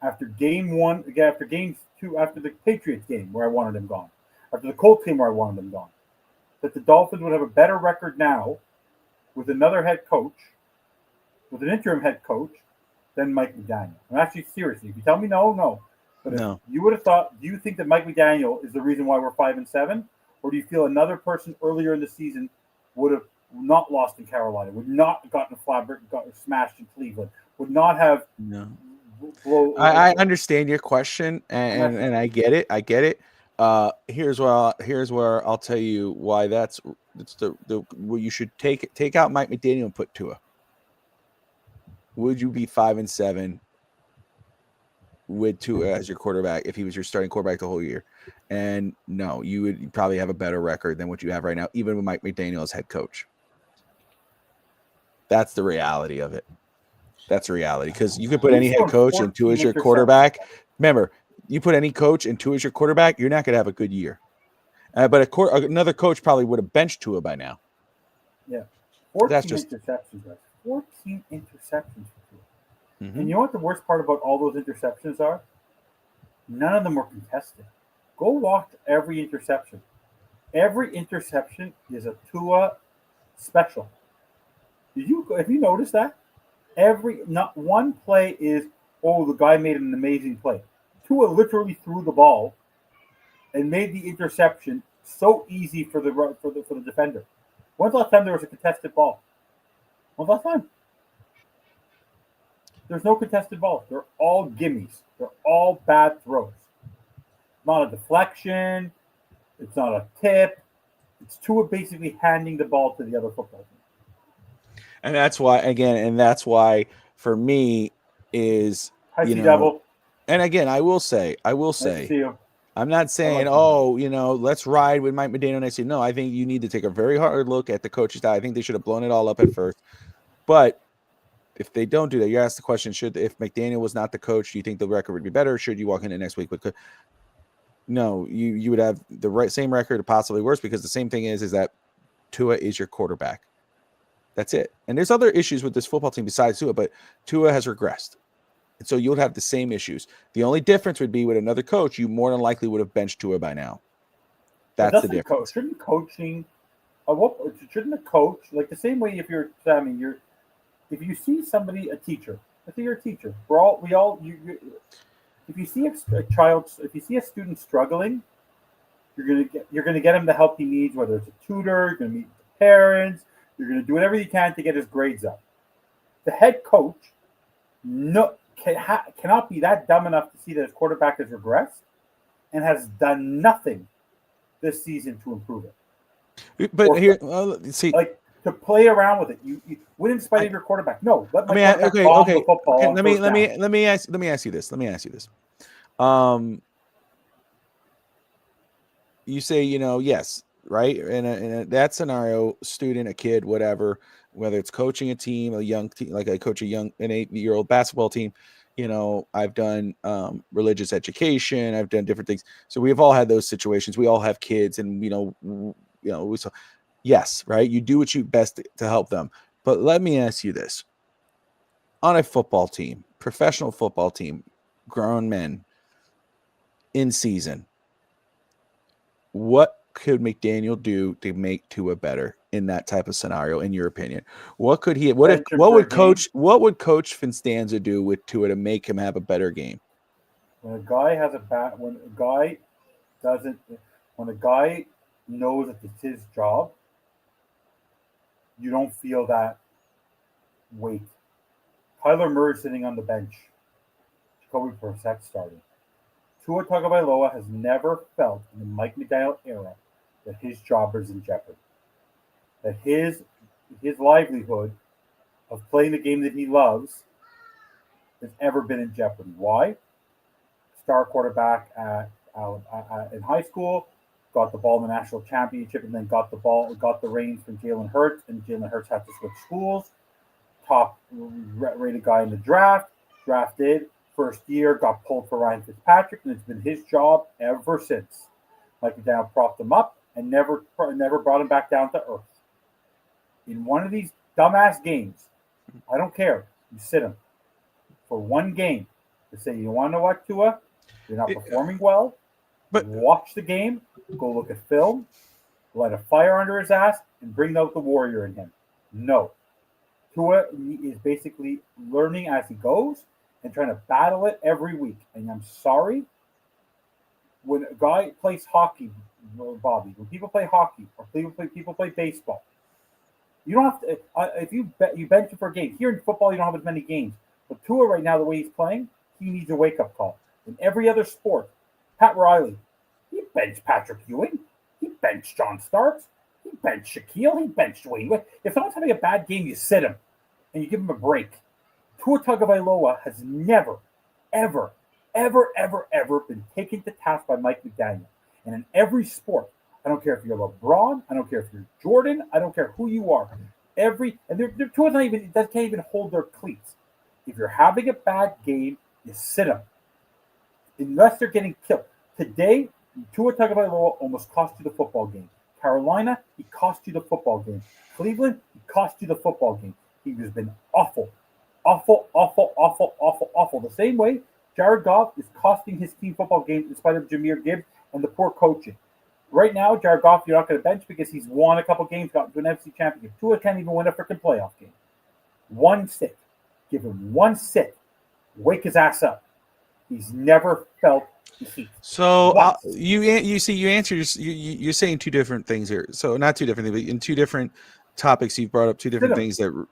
after game one, after game two, after the Patriots game where I wanted them gone, after the Colts game where I wanted them gone, that the Dolphins would have a better record now with another head coach, with an interim head coach, than Mike McDaniel? I'm actually seriously. If you tell me no. But no. If you would have thought, do you think that Mike McDaniel is the reason why we're 5-7? Or do you feel another person earlier in the season would have not lost in Carolina, would not have gotten smashed in Cleveland, would not have... No. I understand your question, and I get it. Here's where I'll tell you why that's the where you should take out Mike McDaniel and put Tua. Would you be 5-7 with Tua as your quarterback if he was your starting quarterback the whole year? And no, you would probably have a better record than what you have right now, even with Mike McDaniel as head coach. That's the reality of it. That's a reality, because you could put any head coach and Tua as your quarterback. Remember, you put any coach and Tua as your quarterback, you're not going to have a good year. But another coach probably would have benched Tua by now. Yeah, 14 interceptions. 14 interceptions. Mm-hmm. And you know what the worst part about all those interceptions are? None of them were contested. Go watch every interception. Every interception is a Tua special. Have you noticed that? Not one play is, the guy made an amazing play. Tua literally threw the ball and made the interception so easy for the defender. When's the last time there was a contested ball? When's the last time? There's no contested balls. They're all gimmies. They're all bad throws. Not a deflection. It's not a tip. It's Tua basically handing the ball to the other football team. And that's why for me is, Devil. And again, I will say, I'm not saying, let's ride with Mike McDaniel next year. No, I think you need to take a very hard look at the coaching style. I think they should have blown it all up at first. But if they don't do that, you ask the question, if McDaniel was not the coach, do you think the record would be better? Should you walk into next week? But no, you would have the same record or possibly worse, because the same thing is that Tua is your quarterback. That's it. And there's other issues with this football team besides Tua, but Tua has regressed. And so you'll have the same issues. The only difference would be with another coach, you more than likely would have benched Tua by now. That's the difference. Shouldn't a coach, like the same way if you're Sammy, if you see somebody, a teacher, let's say you're a teacher, if you see a student struggling, you're gonna get him the help he needs, whether it's a tutor, you're gonna meet with the parents, you're gonna do whatever you can to get his grades up. The head coach cannot be that dumb enough to see that his quarterback has regressed and has done nothing this season to improve it. But Or here, see, like to play around with it, you win in spite of your quarterback. No, let my quarterback bomb the football. Okay, on let first down. me ask you this. You say, yes, right? In that scenario, student, a kid, whatever, whether it's coaching a team, a young team, like I coach an 8-year-old basketball team, I've done religious education, I've done different things. So we've all had those situations. We all have kids, and so yes, right? You do what you best to help them. But let me ask you this. On a football team, professional football team, grown men in season, what could McDaniel do to make Tua better in that type of scenario, in your opinion? What would Coach Finstanza do with Tua to make him have a better game? When a guy knows that it's his job, you don't feel that weight. Kyler Murray sitting on the bench. Jacoby Brissett starting. Tua Tagovailoa has never felt in the Mike McDaniel era that his job is in jeopardy. That his livelihood of playing the game that he loves has ever been in jeopardy. Why? Star quarterback in high school, got the ball in the national championship, and then got the reins from Jalen Hurts, and Jalen Hurts had to switch schools. Top rated guy in the draft, drafted. First year, got pulled for Ryan Fitzpatrick, and it's been his job ever since. Mike McDaniel propped him up and never brought him back down to earth. In one of these dumbass games, I don't care. You sit him for one game to say, you want to know what, Tua? You're not performing well. But watch the game, go look at film, light a fire under his ass, and bring out the warrior in him. No. Tua is basically learning as he goes and trying to battle it every week. And I'm sorry, when a guy plays hockey, Bobby, when people play hockey or people play baseball, you don't have to. If you bench him for a game. Here in football, you don't have as many games. But Tua right now, the way he's playing, he needs a wake-up call. In every other sport, Pat Riley, he benched Patrick Ewing, he benched John Starks, he benched Shaquille, he benched Wayne. If someone's having a bad game, you sit him and you give him a break. Tua Tagovailoa has never, ever, ever, ever, ever been taken to task by Mike McDaniel. And in every sport, I don't care if you're LeBron, I don't care if you're Jordan, I don't care who you are. Tua's can't even hold their cleats. If you're having a bad game, you sit them. Unless they're getting killed. Today, Tua Tagovailoa almost cost you the football game. Carolina, he cost you the football game. Cleveland, he cost you the football game. He has been awful. Awful, awful, awful, awful, awful. The same way Jared Goff is costing his team football games in spite of Jahmyr Gibbs and the poor coaching. Right now, Jared Goff, you're not going to bench because he's won a couple games, got to an NFC championship. Tua can't even win a freaking playoff game. One sit. Give him one sit. Wake his ass up. He's never felt the heat. So you answered. You're saying two different things here. So not two different things, but in two different topics, you've brought up two different things that.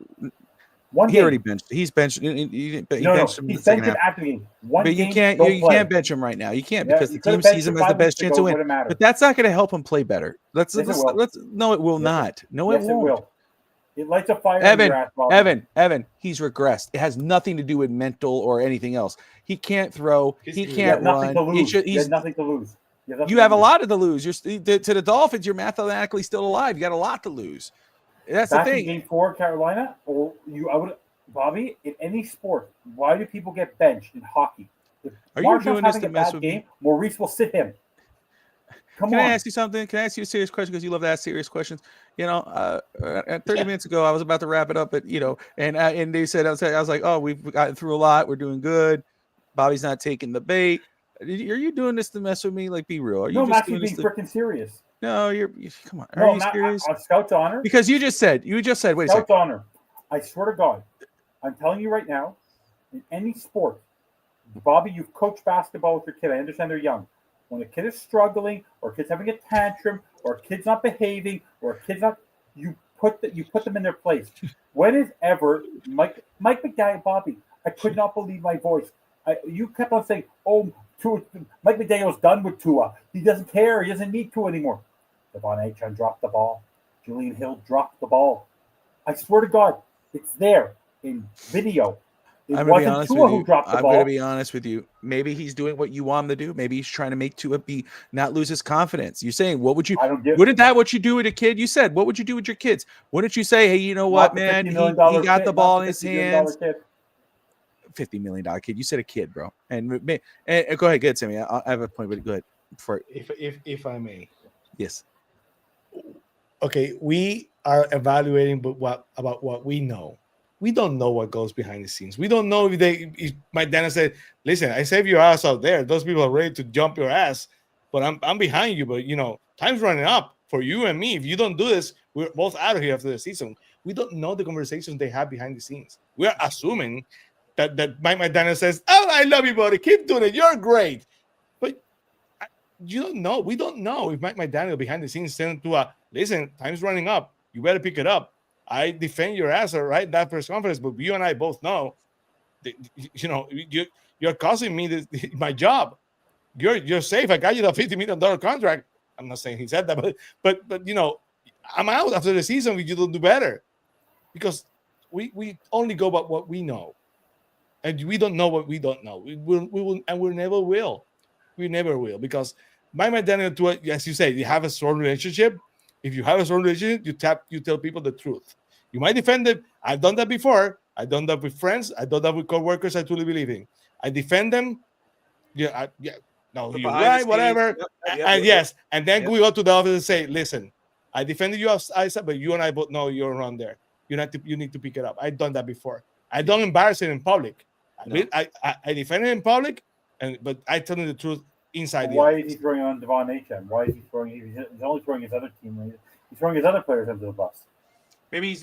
Already benched. He's benched. He benched him in the second half. After the game. But you can't bench him right now. You can't because the team sees him as the best chance to win. But that's not going to help him play better. No, it will not. No, it won't. Will. It lights a fire. Evan, he's regressed. It has nothing to do with mental or anything else. He can't throw. He can't run. He has nothing to lose. You have a lot to lose. To the Dolphins, you're mathematically still alive. You got a lot to lose. That's the thing. In game 4, Carolina, Bobby, in any sport, why do people get benched in hockey? If Marshall's doing this to mess with me? Maurice will sit him. Can I ask you something? Can I ask you a serious question? Because you love to ask serious questions. 30 minutes ago, I was about to wrap it up, but and they said, I was like, oh, we've gotten through a lot. We're doing good. Bobby's not taking the bait. Are you doing this to mess with me? Like, be real. I'm actually being freaking serious. No, come on. Are you serious? On Scout's honor. Because you just said, wait a second. Scout's honor. I swear to God, I'm telling you right now, in any sport, Bobby, you've coached basketball with your kid. I understand they're young. When a kid is struggling, or a kid's having a tantrum, or a kid's not behaving, or a kid's not, you put them in their place. When is ever Mike McDaniel, Bobby? I could not believe my voice. You kept on saying, "Oh, Mike McDaniel's done with Tua. He doesn't care. He doesn't need Tua anymore." Devon Achane dropped the ball. Julian Hill dropped the ball. I swear to God, it's there in video. It wasn't Tua who dropped the ball. I'm going to be honest with you. Maybe he's doing what you want him to do. Maybe he's trying to make Tua not lose his confidence. You're saying, what you do with a kid? You said, what would you do with your kids? Wouldn't you say, hey, you know what, man? He got the ball in his hands. $50 million kid. You said a kid, bro. And go ahead, go ahead, Sammy. I have a point, but go ahead. If I may. Yes. Okay, we are evaluating about what we know. We don't know what goes behind the scenes. We don't know if my dad said, "Listen, I saved your ass out there. Those people are ready to jump your ass, but I'm behind you. But time's running up for you and me. If you don't do this, we're both out of here after the season." We don't know the conversations they have behind the scenes. We are assuming that Mike McDaniel says, "Oh, I love you, buddy. Keep doing it. You're great." But you don't know. We don't know if Mike McDaniel behind the scenes saying to listen, time's running up. You better pick it up. I defend your ass, right? That press conference, but you and I both know, you're costing me my job. You're safe. I got you the $50 million contract. I'm not saying he said that, but I'm out after the season if you don't do better, because we only go by what we know, and we don't know what we don't know. We will, and we never will. We never will, because Mike McDaniel, as you say, you have a strong relationship. If you have a strong relationship, you tell people the truth. You might defend them. I've done that before. I've done that with friends. I've done that with coworkers I truly believe in. I defend them. No, you're right, whatever. Yes. And then we go to the office and say, listen, I defended you outside, but you and I both know you're wrong there. You need to pick it up. I've done that before. I don't embarrass it in public. No. I defend it in public, but I tell them the truth inside. Why is he throwing on Devon Achane? Why is he throwing? He's only throwing his other team. He's throwing his other players under the bus. Maybe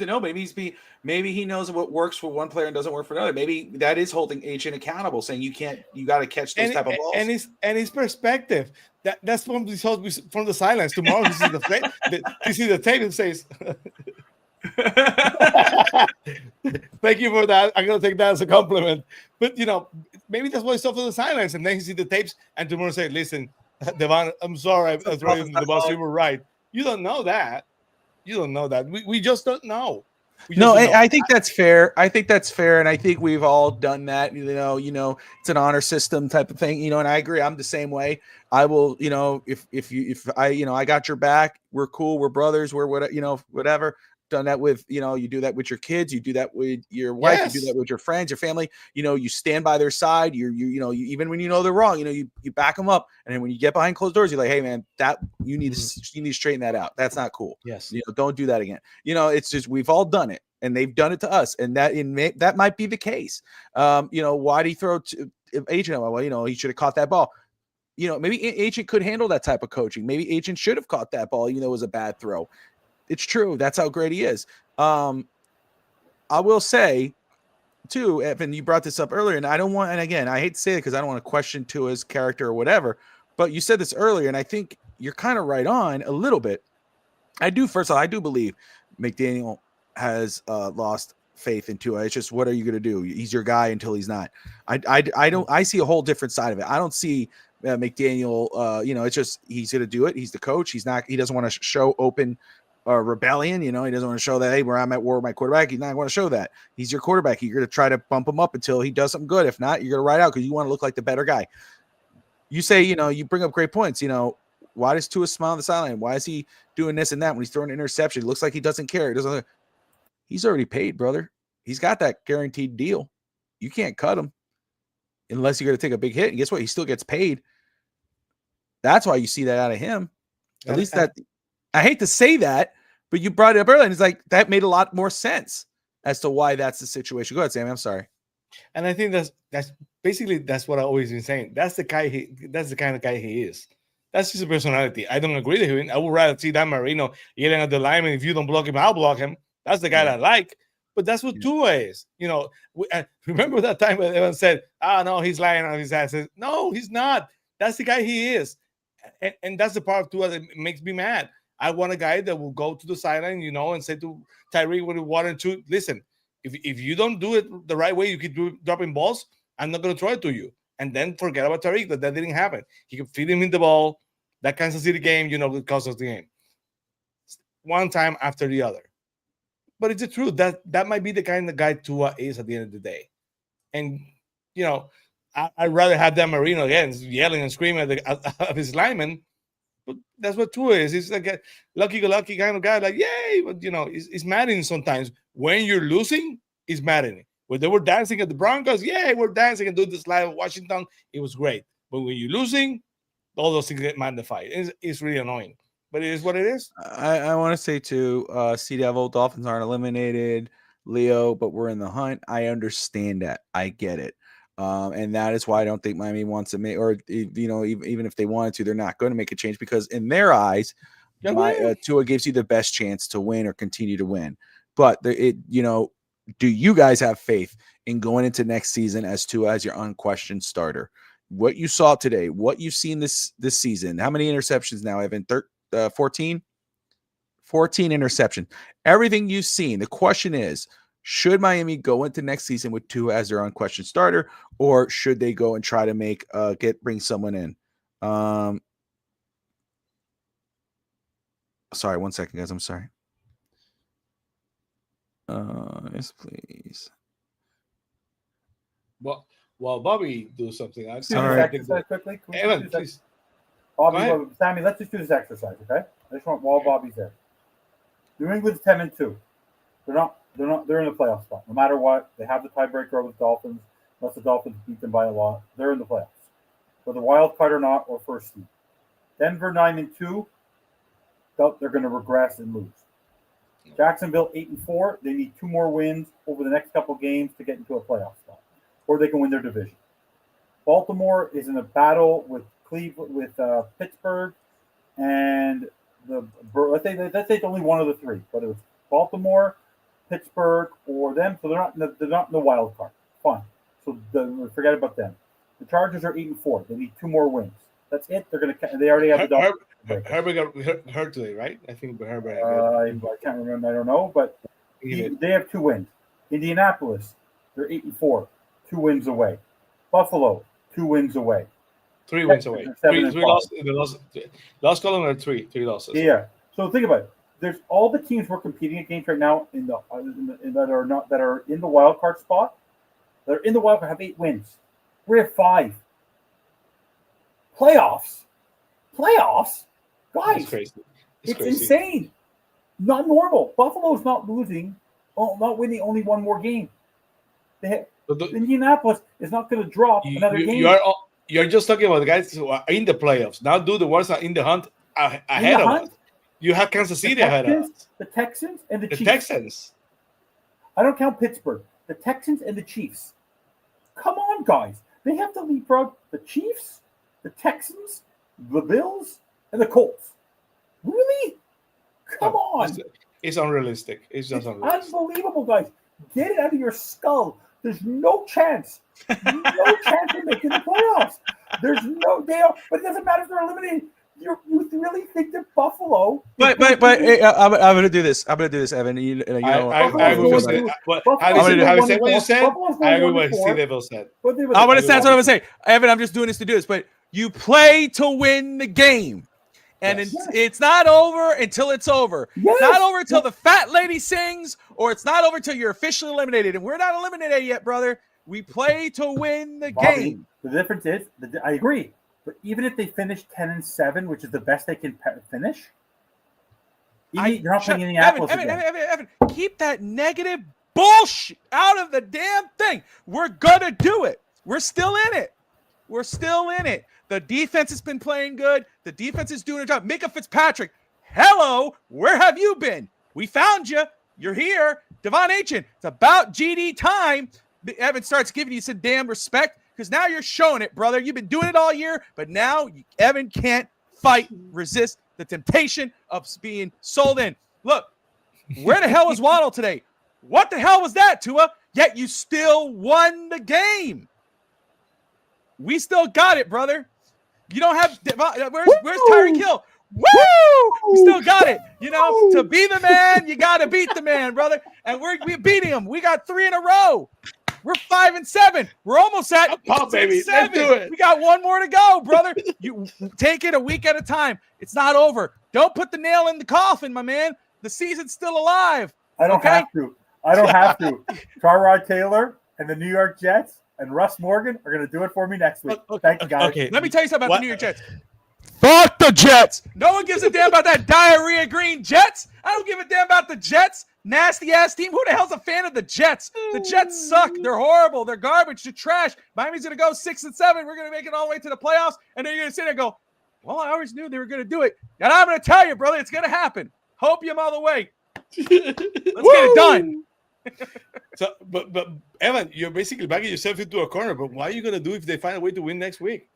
maybe he knows what works for one player and doesn't work for another. Maybe that is holding Achane accountable, saying you got to catch those type of balls. And his perspective. That's from the silence. Tomorrow you see the tape and says, "Thank you for that. I'm gonna take that as a compliment." But maybe that's why he's from the silence, and then he see the tapes, and tomorrow say, "Listen, Devon, I'm sorry, I was running the bus. You were right." You don't know that. You don't know that. We just don't know. I think that's fair. And I think we've all done that. It's an honor system type of thing. And I agree. I'm the same way. I will. If I got your back. We're cool. We're brothers. We're whatever. Done that with you do that with your kids, you do that with your wife, yes. You do that with your friends, your family. You stand by their side. You even when they're wrong, you back them up. And then when you get behind closed doors, you're like, hey man, that you need to straighten that out. That's not cool. Yes, don't do that again. It's just we've all done it, and they've done it to us, and that might be the case. Why did he throw to Achane? Well, he should have caught that ball. Maybe Achane could handle that type of coaching. Maybe Achane should have caught that ball, even though it was a bad throw. It's true. That's how great he is. I will say, too, Evan, you brought this up earlier, and again, I hate to say it because I don't want to question Tua's character or whatever, but you said this earlier, and I think you're kind of right on a little bit. First of all, I do believe McDaniel has lost faith in Tua. It's just, what are you going to do? He's your guy until he's not. I see a whole different side of it. I don't see McDaniel, it's just, he's going to do it. He's the coach. He doesn't want to show open rebellion. He doesn't want to show that, hey, where I'm at war with my quarterback. He's not going to show that. He's your quarterback. You're going to try to bump him up until he does something good. If not, you're going to ride out because you want to look like the better guy. You say, you bring up great points. Why does Tua smile on the sideline? Why is he doing this and that when he's throwing an interception? It looks like he doesn't care. He's already paid, brother. He's got that guaranteed deal. You can't cut him unless you're going to take a big hit. And guess what? He still gets paid. That's why you see that out of him. At least that. I hate to say that, but you brought it up earlier, and it's like that made a lot more sense as to why that's the situation. Go ahead, Sammy. I'm sorry. And I think that's basically what I've always been saying. That's the kind of guy he is. That's his personality. I don't agree with him. I would rather see Dan Marino yelling at the lineman, if you don't block him, I'll block him. That's the guy that I like. But that's what Tua is. Remember that time when everyone said, no, he's lying on his ass. No, he's not. That's the guy he is. And that's the part too that makes me mad. I want a guy that will go to the sideline, and say to Tyreek with 1 and 2, listen, if you don't do it the right way, you keep dropping balls, I'm not going to throw it to you. And then forget about Tyreek, that didn't happen. He could feed him in the ball. That Kansas City game, it cost us the game. One time after the other. But it's the truth. That might be the kind of guy Tua is at the end of the day. And, I'd rather have Dan Marino again yelling and screaming at his lineman. But that's what Tua is. He's like a lucky-go-lucky kind of guy. Like, yay! But, it's maddening sometimes. When you're losing, it's maddening. When they were dancing at the Broncos, we're dancing and doing this live at Washington. It was great. But when you're losing, all those things get magnified. It's really annoying. But it is what it is. I want to say, too, Sea Devil, Dolphins aren't eliminated, Leo, but we're in the hunt. I understand that. I get it. And that is why I don't think Miami wants to make, or, even if they wanted to, they're not going to make a change because in their eyes, Tua gives you the best chance to win or continue to win. But do you guys have faith in going into next season as Tua as your unquestioned starter? What you saw today, what you've seen this season, how many interceptions now, Evan? 14? 14 interceptions. Everything you've seen. The question is, should Miami go into next season with Tua as their unquestioned starter, or should they go and try to bring someone in? Sorry, 1 second, guys. I'm sorry. Yes, please. Well, while Bobby do something, Let's do this exercise quickly. Evan, please. Bobby, Sammy, let's just do this exercise, okay? I just want while Bobby's there. New England's 10-2. They're in the playoff spot. No matter what, they have the tiebreaker over the Dolphins. Unless the Dolphins beat them by a lot, they're in the playoffs. Whether wild card or not, or first seed. Denver 9-2. They're going to regress and lose. Jacksonville 8-4. They need 2 more wins over the next couple games to get into a playoff spot, or they can win their division. Baltimore is in a battle with Pittsburgh, and let's say it's only one of the 3, but it was Baltimore, Pittsburgh, or them. So they're not in the wild card. Fine. So forget about them. The Chargers are 8-4. They need 2 more wins. That's it. They already have the Dolphins. Herbert got hurt today, right? I think Herbert. I can't remember. I don't know, but they have 2 wins. Indianapolis, they're 8-4, 2 wins away. Buffalo, 2 wins away. 3 wins away. 3 losses. Last column are 3 losses. Yeah. So think about it. There's all the teams we're competing against right now that are in the wild card spot. That are in the wild card have 8 wins. We have 5. Playoffs, guys. It's crazy. It's insane. Not normal. Buffalo's not losing. Not winning only 1 more game. Indianapolis is not going to drop another game. You're just talking about the guys who are in the playoffs. Now do the ones that are in the hunt ahead of us. You have Kansas City ahead of us. The Texans and the Chiefs. The Texans. I don't count Pittsburgh. The Texans and the Chiefs. Come on, guys. They have to leapfrog the Chiefs, the Texans, the Bills, and the Colts. Really? Come on. It's unrealistic. It's just unrealistic. Unbelievable, guys. Get it out of your skull. There's no chance. No chance of making the playoffs. There's no deal. But it doesn't matter if they're eliminated. You really think that Buffalo? But I'm gonna do this. I'm gonna do this, Evan. I agree with what you said. I agree with what Sea Devil said. I'm gonna say that's what I'm gonna say, Evan. I'm just doing this to do this. But you play to win the game, and it's not over until it's over. Yes. It's not over until the fat lady sings, or it's not over until you're officially eliminated. And we're not eliminated yet, brother. We play to win the game. The difference is, I agree. But even if they finish 10-7, which is the best they can finish, you're not playing Indianapolis again. Evan, keep that negative bullshit out of the damn thing. We're gonna do it. We're still in it. The defense has been playing good. The defense is doing a job. Micah Fitzpatrick, hello, where have you been? We found you. You're here. Devon Achane, it's about GD time. Evan starts giving you some damn respect. Because now you're showing it, brother. You've been doing it all year, but now Evan can't resist the temptation of being sold in. Look, where the hell was Waddle today? What the hell was that, Tua? Yet you still won the game. We still got it, brother. You don't have where's Tyreek Hill? Woo! We still got it. You know, to be the man, you got to beat the man, brother. And we beat him. We got 3 in a row. We're 5-7. We're almost at baby. 7. Let's do it. We got one more to go, brother. You take it a week at a time. It's not over. Don't put the nail in the coffin, my man. The season's still alive. I don't have to. Tyrod Taylor and the New York Jets and Russ Morgan are going to do it for me next week. Thank you, guys. Okay. Let me tell you something about the New York Jets. Fuck the Jets. No one gives a damn about that diarrhea green Jets. I don't give a damn about the Jets. Nasty ass team. Who the hell's a fan of the Jets? The Jets suck. They're horrible. They're garbage. They're trash. Miami's going to go 6-7. We're going to make it all the way to the playoffs. And then you're going to sit there and go, well, I always knew they were going to do it. And I'm going to tell you, brother, it's going to happen. Hopium all the way. Let's get it done. So, but Evan, you're basically backing yourself into a corner. But what are you going to do if they find a way to win next week?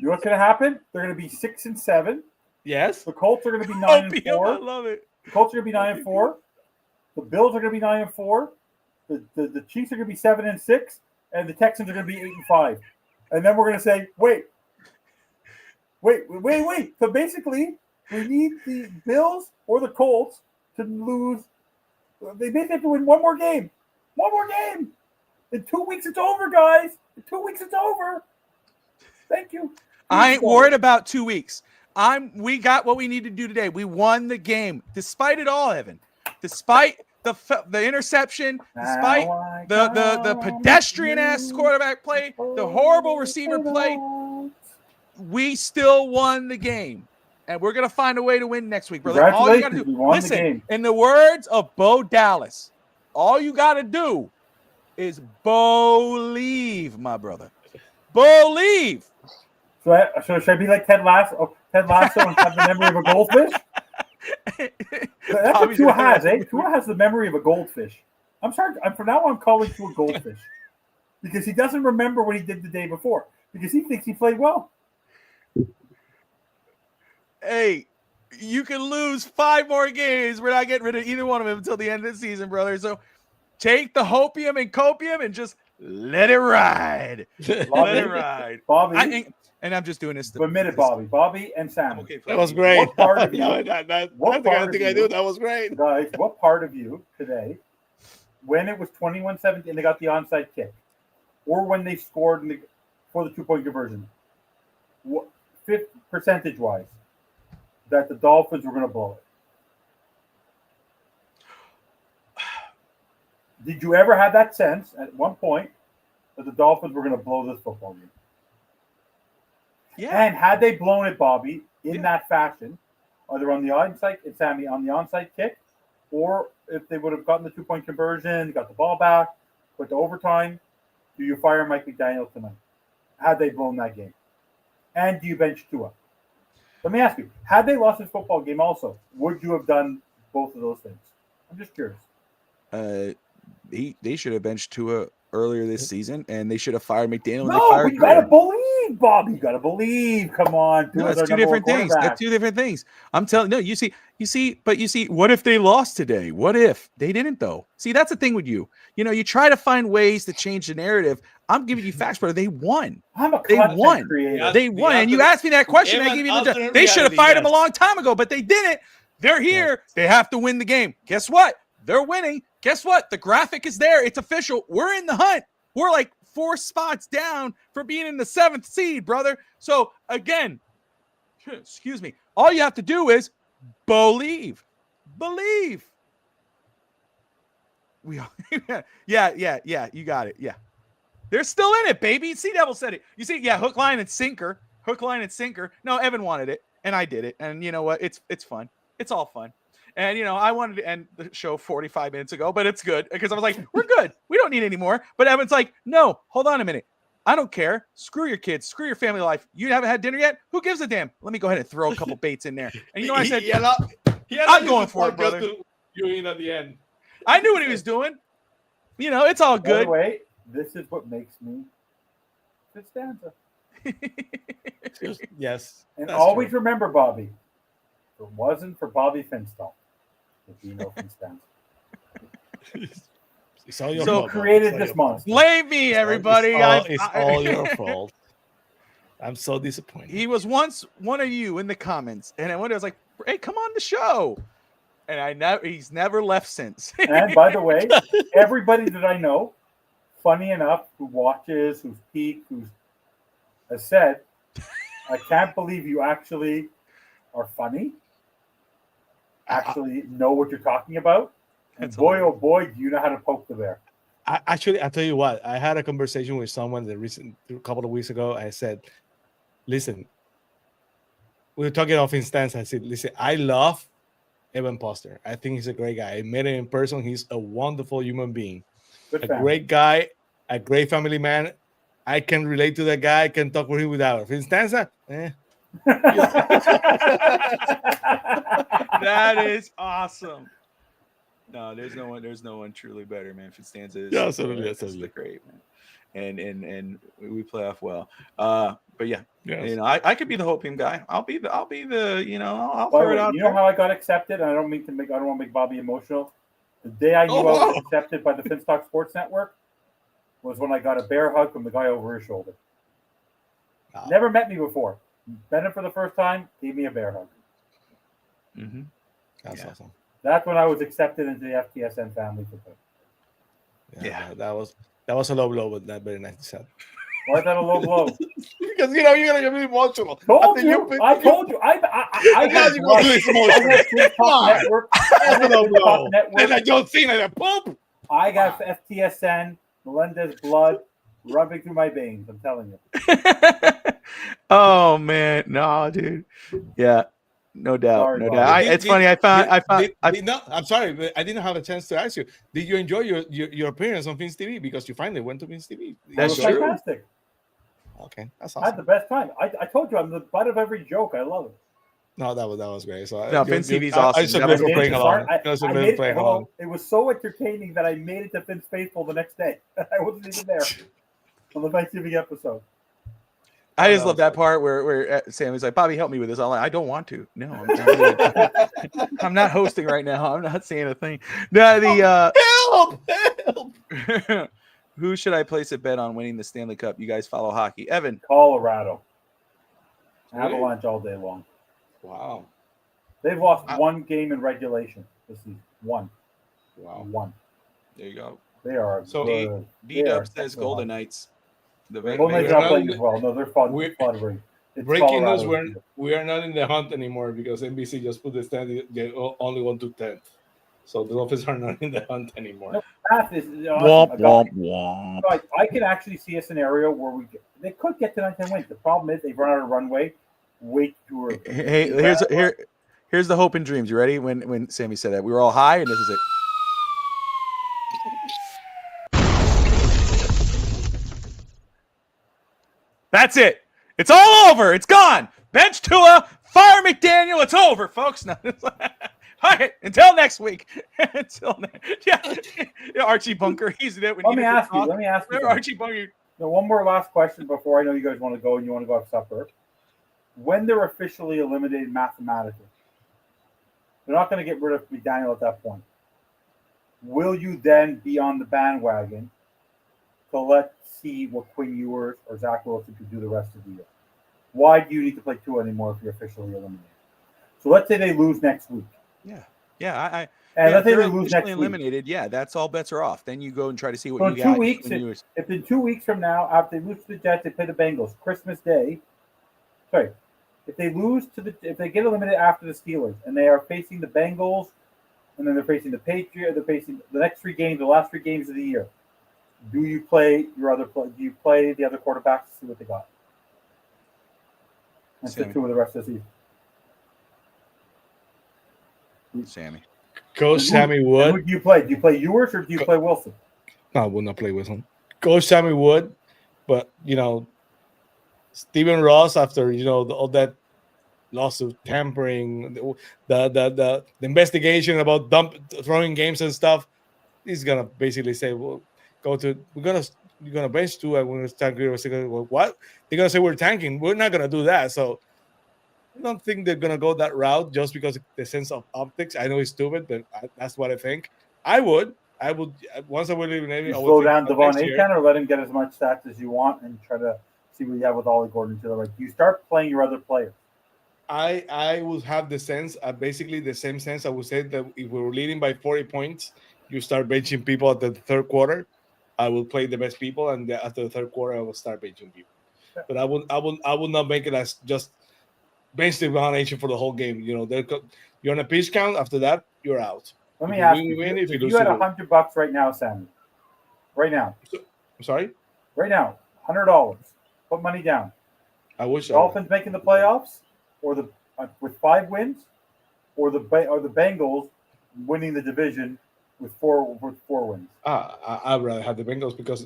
You know what's going to happen? They're going to be 6-7. Yes. The Colts are going to be 9-4. I love it. The Colts are going to be 9-4. The Bills are going to be 9-4. The Chiefs are going to be 7-6, and the Texans are going to be 8-5. And then we're going to say, wait. So basically, we need the Bills or the Colts to lose. They basically have to win one more game. One more game. In 2 weeks, it's over, guys. In 2 weeks, it's over. Thank you. I ain't worried about 2 weeks. We got what we need to do today. We won the game, despite it all, Evan. Despite the interception, despite the pedestrian ass quarterback play, the horrible receiver play, we still won the game. And we're gonna find a way to win next week, brother. All you gotta do, listen. In the words of Bo Dallas, all you gotta do is believe, my brother. Believe. So should I be like Ted Lasso? Ted Lasso and have the memory of a goldfish? That's what Tua has, eh? Tua has the memory of a goldfish. I'm sorry. From now on, I'm calling Tua goldfish because he doesn't remember what he did the day before because he thinks he played well. Hey, you can lose 5 more games. We're not getting rid of either one of them until the end of the season, brother. So take the hopium and copium and just let it ride. Let it ride. Bobby. And I'm just doing this. Admit it, Bobby. Bobby and Sammy. Okay, that was great. What part of you? That's the kind of thing I do. That was great. Guys, what part of you today, when it was 21-17 and they got the onside kick, or when they scored for the 2-point conversion, percentage-wise, that the Dolphins were going to blow it? Did you ever have that sense at one point that the Dolphins were going to blow this football game? Yeah. And had they blown it, Bobby, in that fashion, either on the onside, Sammy, on the onside kick, or if they would have gotten the 2-point conversion, got the ball back, went to overtime, do you fire Mike McDaniel tonight? Had they blown that game? And do you bench Tua? Let me ask you, had they lost this football game also, would you have done both of those things? I'm just curious. They should have benched Tua earlier this season, and they should have fired McDaniel. No, you gotta believe, Bob. You gotta believe. Come on, no, that's 2 different things. That's 2 different things. I'm telling. No, you see. What if they lost today? What if they didn't though? See, that's the thing with you. You know, you try to find ways to change the narrative. I'm giving you facts, brother. They won. They won. Creator. They won. And you asked me that question. I give you they should have fired him a long time ago, but they didn't. They're here. They have to win the game. Guess what? They're winning. Guess what? The graphic is there. It's official. We're in the hunt. We're like 4 spots down for being in the 7th seed, brother. So again, excuse me. All you have to do is believe. Believe. Yeah. You got it. Yeah. They're still in it, baby. Sea Devil said it. You see, yeah, hook, line, and sinker. Hook, line, and sinker. No, Evan wanted it, and I did it. And you know what? It's fun. It's all fun. And, you know, I wanted to end the show 45 minutes ago, but it's good because I was like, we're good. We don't need any more. But Evan's like, no, hold on a minute. I don't care. Screw your kids. Screw your family life. You haven't had dinner yet? Who gives a damn? Let me go ahead and throw a couple baits in there. And you know what I said? I'm going for it, brother. You in at the end. I knew what he was doing. You know, it's all good. By the way, this is what makes me Costanza. Yes. And always remember, Bobby, if it wasn't for Bobby Finstall, there'd be no Costanza. It's all your fault. Created this monster. Blame me, everybody. It's all your fault. I'm so disappointed. He was once one of you in the comments, and I was like, "Hey, come on the show," and he's never left since. And by the way, everybody that I know, funny enough, who watches, who's peaked, has said, I can't believe you actually are funny, actually know what you're talking about. And boy, oh boy, do you know how to poke the bear. Actually, I'll tell you what. I had a conversation with someone a couple of weeks ago. I said, listen, we were talking off instance. I said, listen, I love Evan Poster. I think he's a great guy. I met him in person. He's a wonderful human being. Great guy, a great family man. I can relate to that guy. I can talk with him without Finstanza. That is awesome. No, there's no one truly better, man. Finstanza is absolutely great, man. And we play off well. But yeah, yes. You know, I could be the Hopium guy. I'll be the you know, I'll throw it out. You know how I got accepted? I don't want to make Bobby emotional. The day I knew I was accepted by the Finstock Sports Network was when I got a bear hug from the guy over his shoulder. Never met me before. Met him for the first time, gave me a bear hug. Mm-hmm. That's awesome. That's when I was accepted into the FTSN family. That was a low blow, but not very nice to say. Why is that a low blow? Because you're gonna get me emotional. I told you. I got Network. And I don't see that poop. I got FTSN, Melendez blood rubbing through my veins. I'm telling you. Oh man, no, dude. Yeah, no doubt, no doubt. It's funny. I'm sorry, but I didn't have a chance to ask you. Did you enjoy your appearance on Vince TV because you finally went to Vince TV? That's true. Fantastic. Okay, that's awesome. I had the best time. I told you I'm the butt of every joke. I love it. No, that was great. So Vince TV's awesome. I should have been playing along. It was so entertaining that I made it to Vince Faithful the next day. I wasn't even there on the Vince TV episode. I just love that part where Sammy's like, Bobby, help me with this. I'm like, I don't want to. No, I'm not hosting right now. I'm not saying a thing. No, help. Who should I place a bet on winning the Stanley Cup? You guys follow hockey. Evan. Colorado. Avalanche all day long. Wow. They've lost one game in regulation this season. One. Wow. One. There you go. They are so D-Dub says Golden Knights. The Golden Knights are not playing as well. No, they're fun. Breaking news: we are not in the hunt anymore because NBC just put the stand. They only want to 10th, so the Dolphins are not in the hunt anymore. No, womp. I can actually see a scenario where they could get to 9-10 wins. The problem is they've run out of runway. Way too early. Hey, here's the hope and dreams. You ready? When Sammy said that, we were all high, and this is it. That's it. It's all over. It's gone. Bench Tua, fire McDaniel. It's over, folks. No, all right. Until next week. Archie Bunker. He's it. Let me ask you. Archie Bunker. Now, one more last question before I know you guys want to go and you want to go have supper. When they're officially eliminated mathematically, they're not going to get rid of McDaniel at that point. Will you then be on the bandwagon to let's see what Quinn Ewers or Zach Wilson could do the rest of the year? Why do you need to play Tua anymore if you're officially eliminated? So let's say they lose next week. Yeah. Let's say they lose next eliminated. Week. Yeah, that's all bets are off. Then you go and try to see what you got. 2 weeks, if in 2 weeks from now, after they lose to the Jets, they play the Bengals Christmas Day. Sorry, if they get eliminated after the Steelers and they are facing the Bengals, and then they're facing the Patriots, they're facing the next 3 games, the last 3 games of the year. Do you play Do you play the other quarterbacks to see what they got? And stick to the rest of the season. Sammy. Coach Sammy Wood. Who do you play? Do you play Ewers or do you play Wilson? No, I will not play Wilson. Coach Sammy Wood, but Stephen Ross, after all that lawsuit, tampering, the investigation about throwing games and stuff, he's gonna basically say, "Well, you're gonna bench 2, and we're gonna start well, what? They're gonna say we're tanking. We're not gonna do that." So I don't think they're gonna go that route just because of the sense of optics. I know it's stupid, but that's what I think. I would once I would eliminate. Slow down Devon Achane or let him get as much stats as you want and try to see what you have with Ollie Gordon to the right. You start playing your other players. I would have the sense, basically the same sense. I would say that if we were leading by 40 points, you start benching people at the third quarter. I will play the best people, and after the third quarter, I will start benching people. Yeah. But I will not make it as just bench the combination for the whole game. You're on a pitch count. After that, you're out. Let If me you ask win, you: you win. If you if lose, you had you lose. $100 right now, Sammy, right now, I'm sorry. right now, $100, put money down. I wish. Dolphins making the playoffs, or the with 5 wins, or the Bengals winning the division with 4 wins. I'd rather have the Bengals because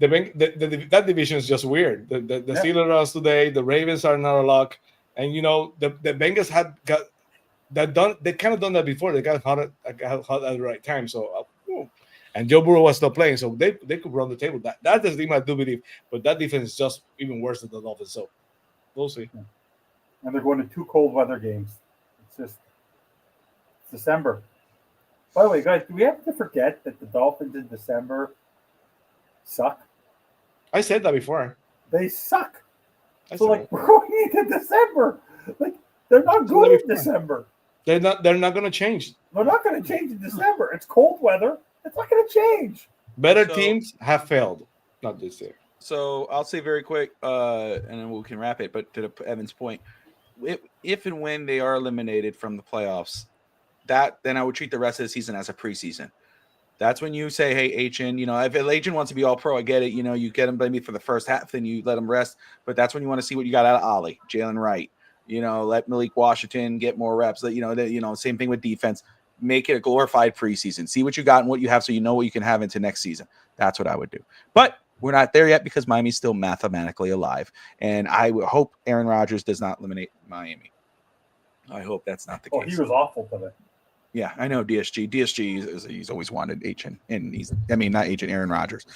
that division is just weird. The Yeah. Steelers lost today. The Ravens are not a lock, and the Bengals got that done. They kind of done that before. They got hot at the right time. So, and Joe Burrow was not playing, so they could run the table. That's the thing I do believe. But that defense is just even worse than the Dolphins. So we'll see. And they're going to 2 cold weather games. It's December. By the way, guys, do we have to forget that the Dolphins in December suck? I said that before. They suck. I So, said like, we're going into December. Like, they're not good in December. They're not going to change. They're not going to change in December. It's cold weather. It's not going to change. Better So- teams have failed. Not this year. So I'll say very quick, and then we can wrap it. But to Evan's point, if and when they are eliminated from the playoffs, then I would treat the rest of the season as a preseason. That's when you say, hey, Achane, if Achane wants to be all pro, I get it. You get him maybe for the first half, then you let him rest. But that's when you want to see what you got out of Ollie, Jalen Wright. Let Malik Washington get more reps. Same thing with defense. Make it a glorified preseason. See what you got and what you have so you know what you can have into next season. That's what I would do. But we're not there yet because Miami's still mathematically alive. And I hope Aaron Rodgers does not eliminate Miami. I hope that's not the case. He was awful today. Yeah, I know DSG. He's always wanted Achane, and not Achane, Aaron Rodgers.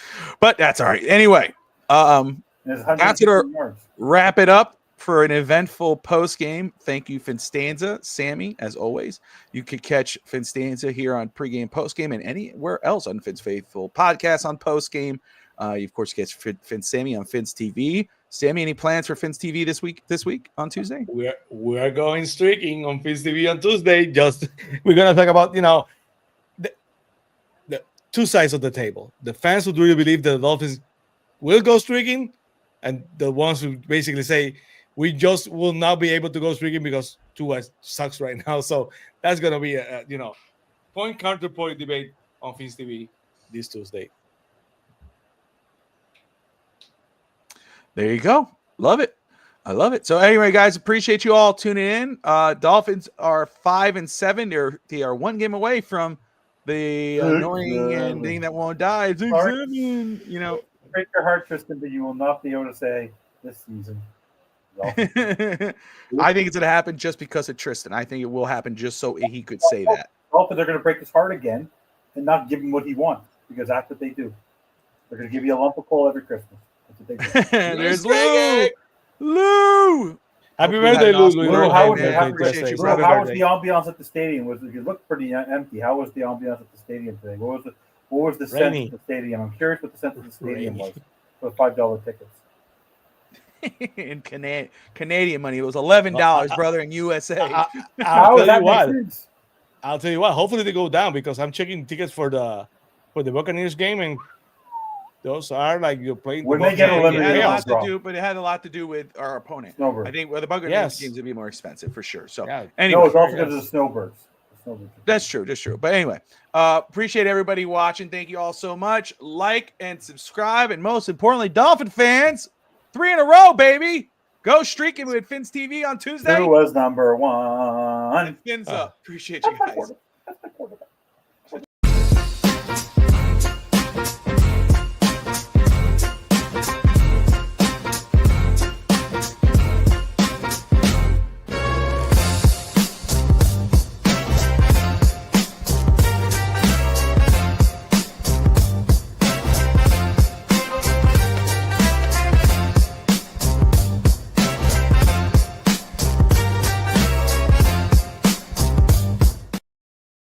But that's all right. Anyway, that's going to wrap it up for an eventful post game. Thank you, Finstanza, Sammy, as always. You could catch Finstanza here on pregame, postgame, and anywhere else on Fin's Faithful podcast on postgame. You of course catch Fin Sammy on Fin's TV. Sammy, any plans for Fin's TV this week on Tuesday? We're going streaking on Fin's TV on Tuesday. We're gonna talk about the 2 sides of the table. The fans who really believe that the Dolphins will go streaking, and the ones who basically say we just will not be able to go streaking because Tua sucks right now. So that's gonna be a point counterpoint debate on Fin's TV this Tuesday. There you go. Love it. I love it. So anyway, guys, appreciate you all tuning in. Dolphins are 5-7. They are 1 game away from the annoying ending that won't die. 6-7. Break your heart, Tristan, but you will not be able to say this season. I think it's going to happen just because of Tristan. I think it will happen just so he could say that. Dolphins are going to break his heart again and not give him what he wants because that's what they do. They're going to give you a lump of coal every Christmas. There's Lou. Happy birthday, Lou. How was the ambiance at the stadium? It looked pretty empty. How was the ambiance at the stadium today? What was the sense of the stadium? I'm curious what the sense of the stadium was for the $5 tickets. In Canadian money, it was $11, brother, in USA. I'll tell you what. Hopefully they go down because I'm checking tickets for the Buccaneers game and. Those are like you're playing. When they get eliminated, it had a lot to do with our opponent. Snowbird. I think the Buccaneers games would be more expensive for sure. So anyway, no, it's also because of the Snowbirds. That's true. But anyway, appreciate everybody watching. Thank you all so much. Like and subscribe, and most importantly, Dolphin fans, 3 in a row, baby. Go streaking with Fin's TV on Tuesday. Who was number 1? Fins up. Appreciate you guys.